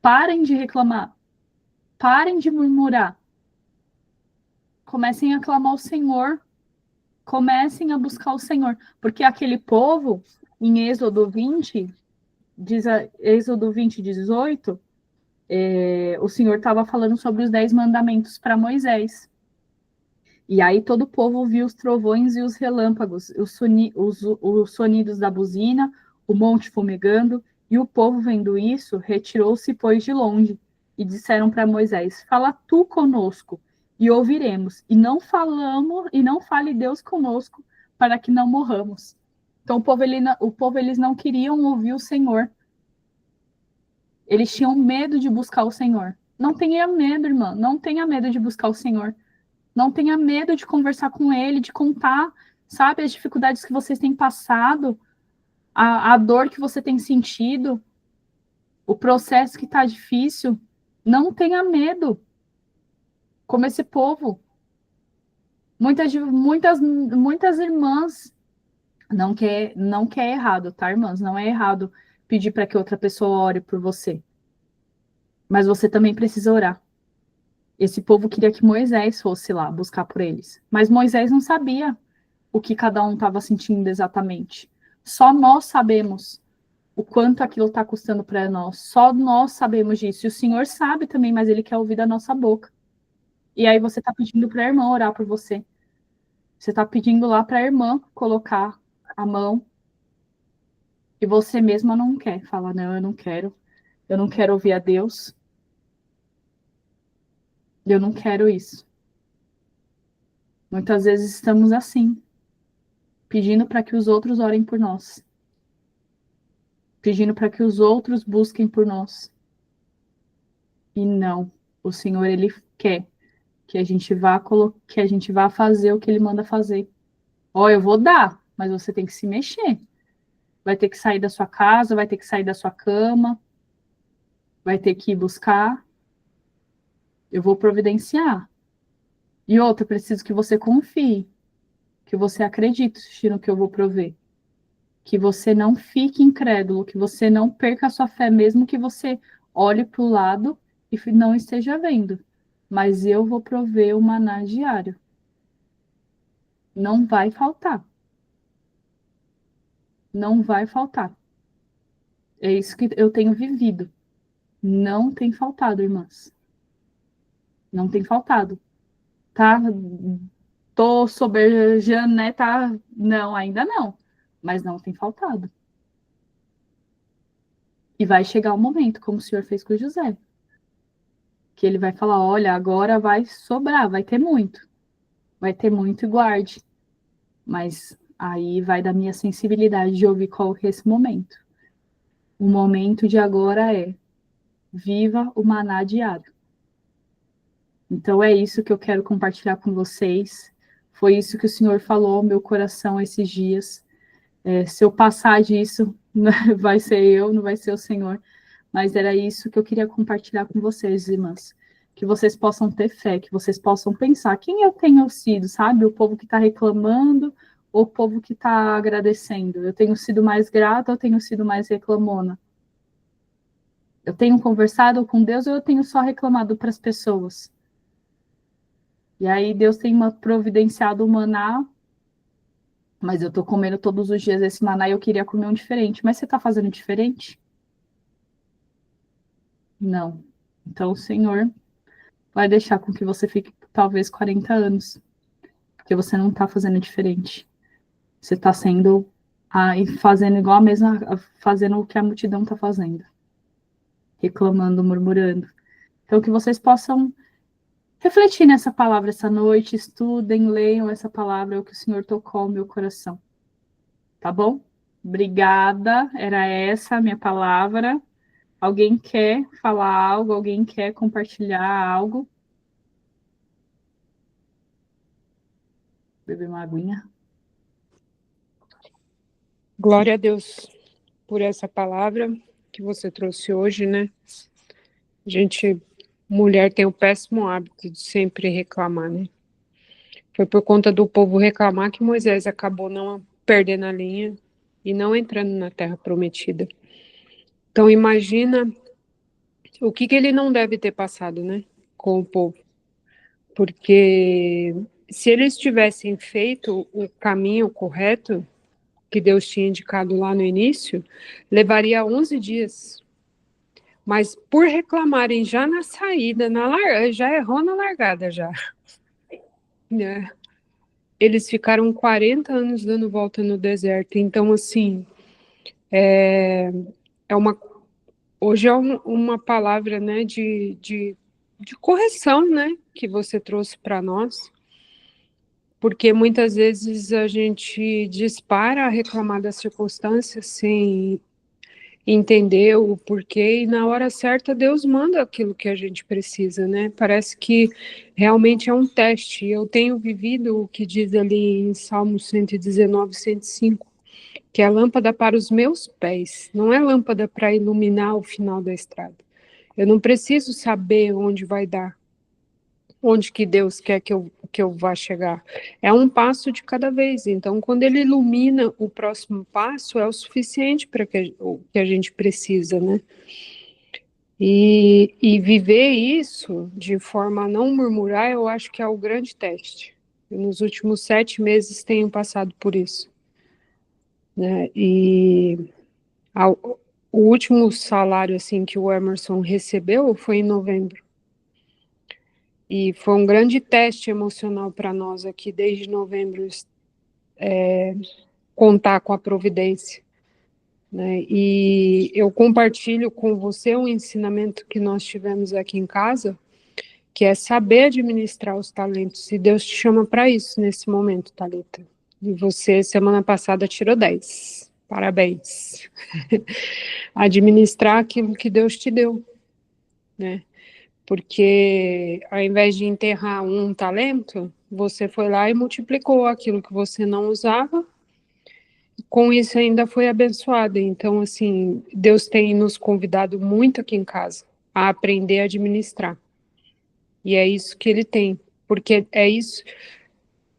Parem de reclamar. Parem de murmurar. Comecem a clamar ao Senhor. Comecem a buscar o Senhor. Porque aquele povo, em Êxodo 20, Êxodo 20, 18, o Senhor estava falando sobre os 10 mandamentos para Moisés. E aí todo o povo viu os trovões e os relâmpagos, os sonidos da buzina, o monte fumegando, e o povo, vendo isso, retirou-se, pois, de longe, e disseram para Moisés: Fala tu conosco, e ouviremos, e não fale Deus conosco, para que não morramos. Então o povo eles não queriam ouvir o Senhor. Eles tinham medo de buscar o Senhor. Não tenha medo, irmã, não tenha medo de buscar o Senhor. Não tenha medo de conversar com ele, de contar, sabe, as dificuldades que vocês têm passado, a dor que você tem sentido, o processo que está difícil. Não tenha medo, como esse povo. Muitas irmãs não quer errado, tá, irmãs? Não é errado pedir para que outra pessoa ore por você. Mas você também precisa orar. Esse povo queria que Moisés fosse lá buscar por eles. Mas Moisés não sabia o que cada um estava sentindo exatamente. Só nós sabemos o quanto aquilo está custando para nós. Só nós sabemos disso. E o Senhor sabe também, mas Ele quer ouvir da nossa boca. E aí você está pedindo para a irmã orar por você. Você está pedindo lá para a irmã colocar a mão. E você mesma não quer. Fala, não, eu não quero. Eu não quero ouvir a Deus. Eu não quero isso. Muitas vezes estamos assim, pedindo para que os outros orem por nós, pedindo para que os outros busquem por nós. E não, o Senhor, ele quer que a gente vá fazer o que ele manda fazer. Ó, eu vou dar, mas você tem que se mexer. Vai ter que sair da sua casa, vai ter que sair da sua cama, vai ter que ir buscar. Eu vou providenciar. E outra, preciso que você confie, que você acredite no que eu vou prover. Que você não fique incrédulo, que você não perca a sua fé, mesmo que você olhe para o lado e não esteja vendo. Mas eu vou prover o maná diário. Não vai faltar. Não vai faltar. É isso que eu tenho vivido. Não tem faltado, irmãs. Não tem faltado. Tá? Tô soberejando, né? Tá? Não, ainda não. Mas não tem faltado. E vai chegar o momento, como o Senhor fez com o José, que ele vai falar: olha, agora vai sobrar, vai ter muito e guarde. Mas aí vai da minha sensibilidade de ouvir qual que é esse momento. O momento de agora é: viva o maná diário. Então é isso que eu quero compartilhar com vocês. Foi isso que o Senhor falou ao meu coração esses dias. Se eu passar disso, vai ser eu, não vai ser o Senhor. Mas era isso que eu queria compartilhar com vocês, irmãs. Que vocês possam ter fé, que vocês possam pensar quem eu tenho sido, sabe? O povo que está reclamando ou o povo que está agradecendo? Eu tenho sido mais grata ou tenho sido mais reclamona? Eu tenho conversado com Deus ou eu tenho só reclamado para as pessoas? E aí Deus tem providenciado o maná, mas eu estou comendo todos os dias esse maná e eu queria comer um diferente. Mas você está fazendo diferente? Não. Então o Senhor vai deixar com que você fique talvez 40 anos, porque você não está fazendo diferente. Você está sendo fazendo igual a mesma, fazendo o que a multidão está fazendo, reclamando, murmurando. Então que vocês possam refletir nessa palavra essa noite, estudem, leiam essa palavra, é o que o Senhor tocou ao meu coração. Tá bom? Obrigada, era essa a minha palavra. Alguém quer falar algo? Alguém quer compartilhar algo? Beber uma aguinha. Glória a Deus por essa palavra que você trouxe hoje, né? Mulher tem o péssimo hábito de sempre reclamar, né? Foi por conta do povo reclamar que Moisés acabou não perdendo a linha e não entrando na Terra Prometida. Então imagina o que ele não deve ter passado, né? Com o povo. Porque se eles tivessem feito o caminho correto que Deus tinha indicado lá no início, levaria 11 dias. Mas por reclamarem já na saída, já errou na largada já. Né? Eles ficaram 40 anos dando volta no deserto. Então, assim, é uma, hoje é uma palavra, né, de correção, né, que você trouxe para nós. Porque muitas vezes a gente dispara a reclamar das circunstâncias sem entender o porquê, e na hora certa Deus manda aquilo que a gente precisa, né? Parece que realmente é um teste. Eu tenho vivido o que diz ali em Salmo 119, 105, que é lâmpada para os meus pés, não é lâmpada para iluminar o final da estrada. Eu não preciso saber onde vai dar, onde que Deus quer que eu vá chegar. É um passo de cada vez. Então, quando ele ilumina o próximo passo, é o suficiente para o que a gente precisa, né? E viver isso de forma a não murmurar, eu acho que é o grande teste. Eu, nos últimos 7 meses tenho passado por isso, né? O último salário assim que o Emerson recebeu foi em novembro. E foi um grande teste emocional para nós aqui, desde novembro, contar com a providência, né? E eu compartilho com você um ensinamento que nós tivemos aqui em casa, que é saber administrar os talentos. E Deus te chama para isso nesse momento, Thalita. E você, semana passada, tirou 10. Parabéns. Administrar aquilo que Deus te deu, né? Porque ao invés de enterrar um talento, você foi lá e multiplicou aquilo que você não usava, com isso ainda foi abençoada. Então, assim, Deus tem nos convidado muito aqui em casa a aprender a administrar. E é isso que ele tem, porque é isso.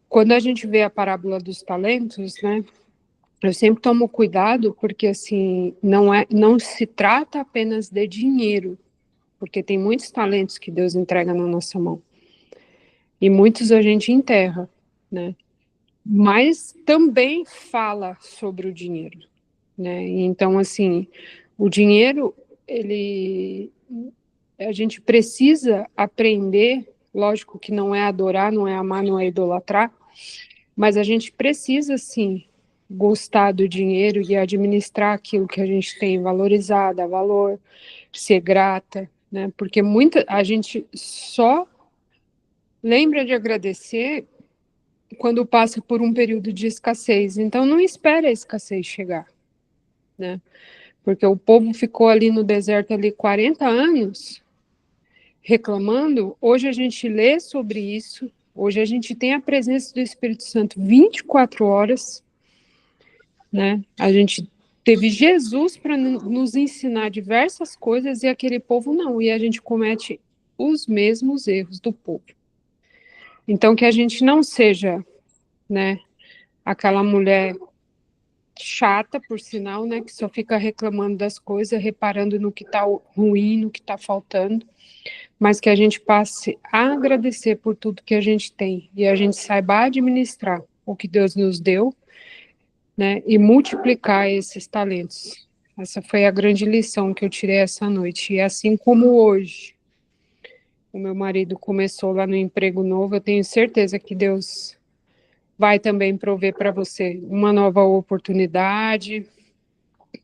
Quando a gente vê a parábola dos talentos, né? Eu sempre tomo cuidado, porque assim, não se trata apenas de dinheiro, porque tem muitos talentos que Deus entrega na nossa mão. E muitos a gente enterra, né? Mas também fala sobre o dinheiro, né? Então, assim, o dinheiro, a gente precisa aprender, lógico que não é adorar, não é amar, não é idolatrar, mas a gente precisa, sim, gostar do dinheiro e administrar aquilo que a gente tem, valorizar, dar valor, ser grata, né? Porque a gente só lembra de agradecer quando passa por um período de escassez. Então, não espere a escassez chegar, né? Porque o povo ficou ali no deserto ali 40 anos reclamando. Hoje a gente lê sobre isso. Hoje a gente tem a presença do Espírito Santo 24 horas, né? A gente teve Jesus para nos ensinar diversas coisas e aquele povo não. E a gente comete os mesmos erros do povo. Então, que a gente não seja, né, aquela mulher chata, por sinal, né, que só fica reclamando das coisas, reparando no que está ruim, no que está faltando, mas que a gente passe a agradecer por tudo que a gente tem e a gente saiba administrar o que Deus nos deu, né, e multiplicar esses talentos. Essa foi a grande lição que eu tirei essa noite. E assim como hoje o meu marido começou lá no emprego novo, eu tenho certeza que Deus vai também prover para você uma nova oportunidade,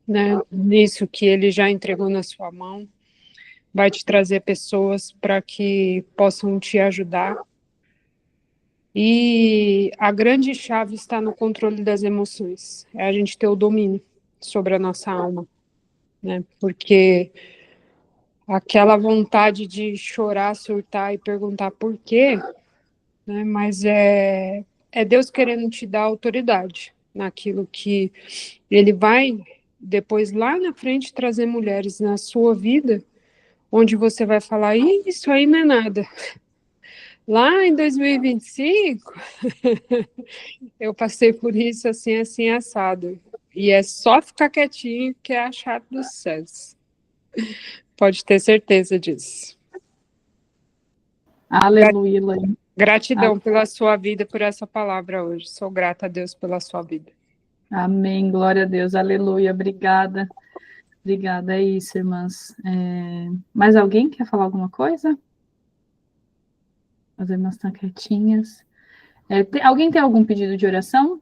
né, nisso que ele já entregou na sua mão, vai te trazer pessoas para que possam te ajudar. E a grande chave está no controle das emoções, é a gente ter o domínio sobre a nossa alma, né? Porque aquela vontade de chorar, surtar e perguntar por quê, né? Mas é Deus querendo te dar autoridade naquilo que ele vai depois lá na frente trazer mulheres na sua vida, onde você vai falar, isso aí não é nada. Lá em 2025, eu passei por isso assim, assim, assado. E é só ficar quietinho que é a chave dos céus. Pode ter certeza disso. Aleluia, Elaine. Gratidão pela sua vida, por essa palavra hoje. Sou grata a Deus pela sua vida. Amém, glória a Deus, aleluia, obrigada. Obrigada, é isso, irmãs. Mais alguém quer falar alguma coisa? As irmãs estão quietinhas. Alguém tem algum pedido de oração?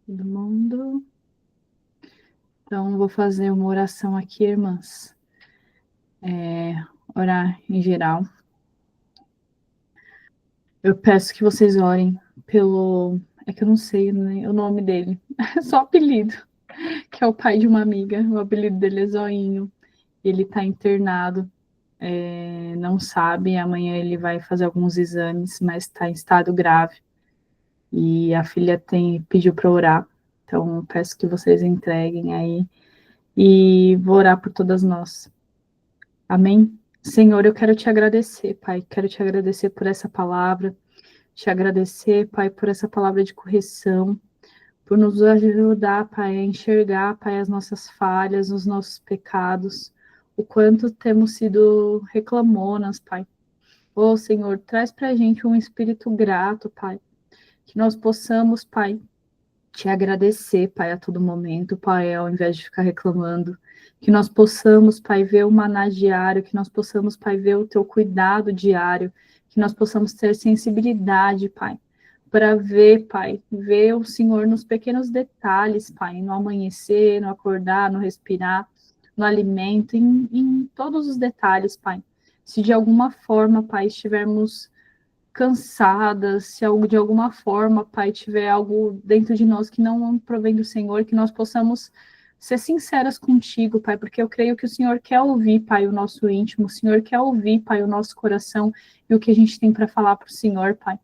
Todo mundo? Então, vou fazer uma oração aqui, irmãs. Orar em geral. Eu peço que vocês orem pelo... É que eu não sei, né, o nome dele. É só apelido. Que é o pai de uma amiga. O apelido dele é Zoinho. Ele está internado. Não sabe, amanhã ele vai fazer alguns exames, mas está em estado grave. E a filha pediu para orar. Então, peço que vocês entreguem aí. E vou orar por todas nós. Amém? Senhor, eu quero te agradecer, Pai. Quero te agradecer por essa palavra. Te agradecer, Pai, por essa palavra de correção. Por nos ajudar, Pai, a enxergar, Pai, as nossas falhas, os nossos pecados. O quanto temos sido reclamonas, Pai. Ô, Senhor, traz para a gente um espírito grato, Pai. Que nós possamos, Pai, te agradecer, Pai, a todo momento, Pai, ao invés de ficar reclamando. Que nós possamos, Pai, ver o maná diário, que nós possamos, Pai, ver o teu cuidado diário, que nós possamos ter sensibilidade, Pai, para ver, Pai, ver o Senhor nos pequenos detalhes, Pai, no amanhecer, no acordar, no respirar, no alimento, em todos os detalhes, Pai. Se de alguma forma, Pai, estivermos cansadas, se de alguma forma, Pai, tiver algo dentro de nós que não provém do Senhor, que nós possamos ser sinceras contigo, Pai, porque eu creio que o Senhor quer ouvir, Pai, o nosso íntimo, o Senhor quer ouvir, Pai, o nosso coração e o que a gente tem para falar para o Senhor, Pai.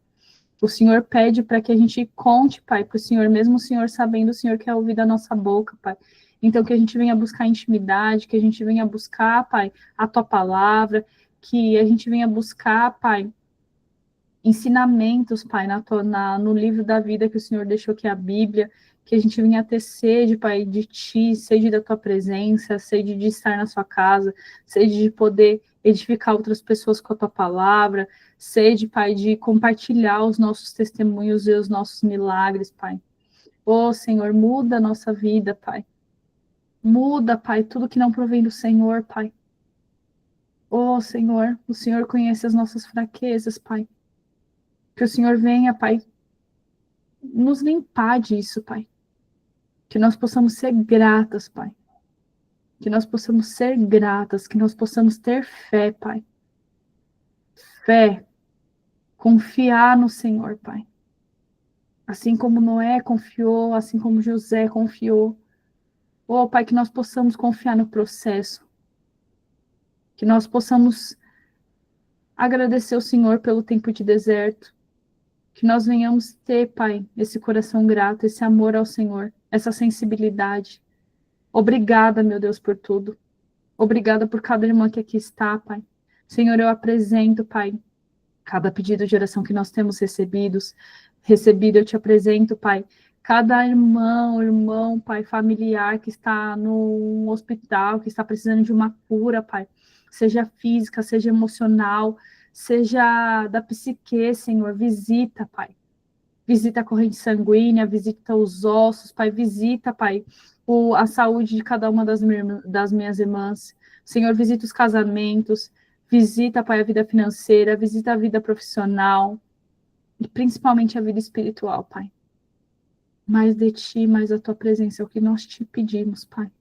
O Senhor pede para que a gente conte, Pai, para o Senhor, mesmo o Senhor sabendo, o Senhor quer ouvir da nossa boca, Pai. Então, que a gente venha buscar intimidade, que a gente venha buscar, Pai, a Tua palavra, que a gente venha buscar, Pai, ensinamentos, Pai, no livro da vida que o Senhor deixou, que é a Bíblia, que a gente venha ter sede, Pai, de Ti, sede da Tua presença, sede de estar na Sua casa, sede de poder edificar outras pessoas com a Tua palavra, sede, Pai, de compartilhar os nossos testemunhos e os nossos milagres, Pai. Ô, Senhor, muda a nossa vida, Pai. Muda, Pai, tudo que não provém do Senhor, Pai. Ô, Senhor, o Senhor conhece as nossas fraquezas, Pai. Que o Senhor venha, Pai, nos limpar disso, Pai. Que nós possamos ser gratas, Pai. Que nós possamos ser gratas, que nós possamos ter fé, Pai. Fé. Confiar no Senhor, Pai. Assim como Noé confiou, assim como José confiou. Oh, Pai, que nós possamos confiar no processo. Que nós possamos agradecer ao Senhor pelo tempo de deserto. Que nós venhamos ter, Pai, esse coração grato, esse amor ao Senhor, essa sensibilidade. Obrigada, meu Deus, por tudo. Obrigada por cada irmã que aqui está, Pai. Senhor, eu apresento, Pai, cada pedido de oração que nós temos recebido, eu te apresento, Pai, cada irmão, Pai, familiar que está no hospital, que está precisando de uma cura, Pai, seja física, seja emocional, seja da psique, Senhor, visita, Pai. Visita a corrente sanguínea, visita os ossos, Pai, visita, Pai, a saúde de cada uma das minhas irmãs. Senhor, visita os casamentos, visita, Pai, a vida financeira, visita a vida profissional e principalmente a vida espiritual, Pai. Mais de Ti, mais a Tua presença é o que nós te pedimos, Pai.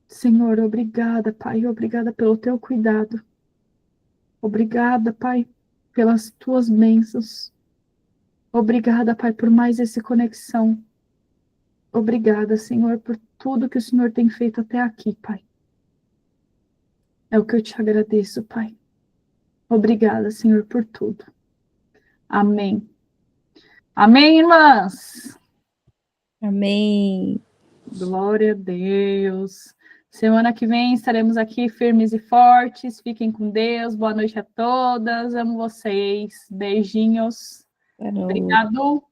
Senhor, obrigada, Pai, obrigada pelo Teu cuidado. Obrigada, Pai, pelas Tuas bênçãos. Obrigada, Pai, por mais essa conexão. Obrigada, Senhor, por tudo que o Senhor tem feito até aqui, Pai. É o que eu te agradeço, Pai. Obrigada, Senhor, por tudo. Amém. Amém, irmãs? Amém. Glória a Deus. Semana que vem estaremos aqui firmes e fortes. Fiquem com Deus. Boa noite a todas. Amo vocês. Beijinhos. Boa noite. Obrigado.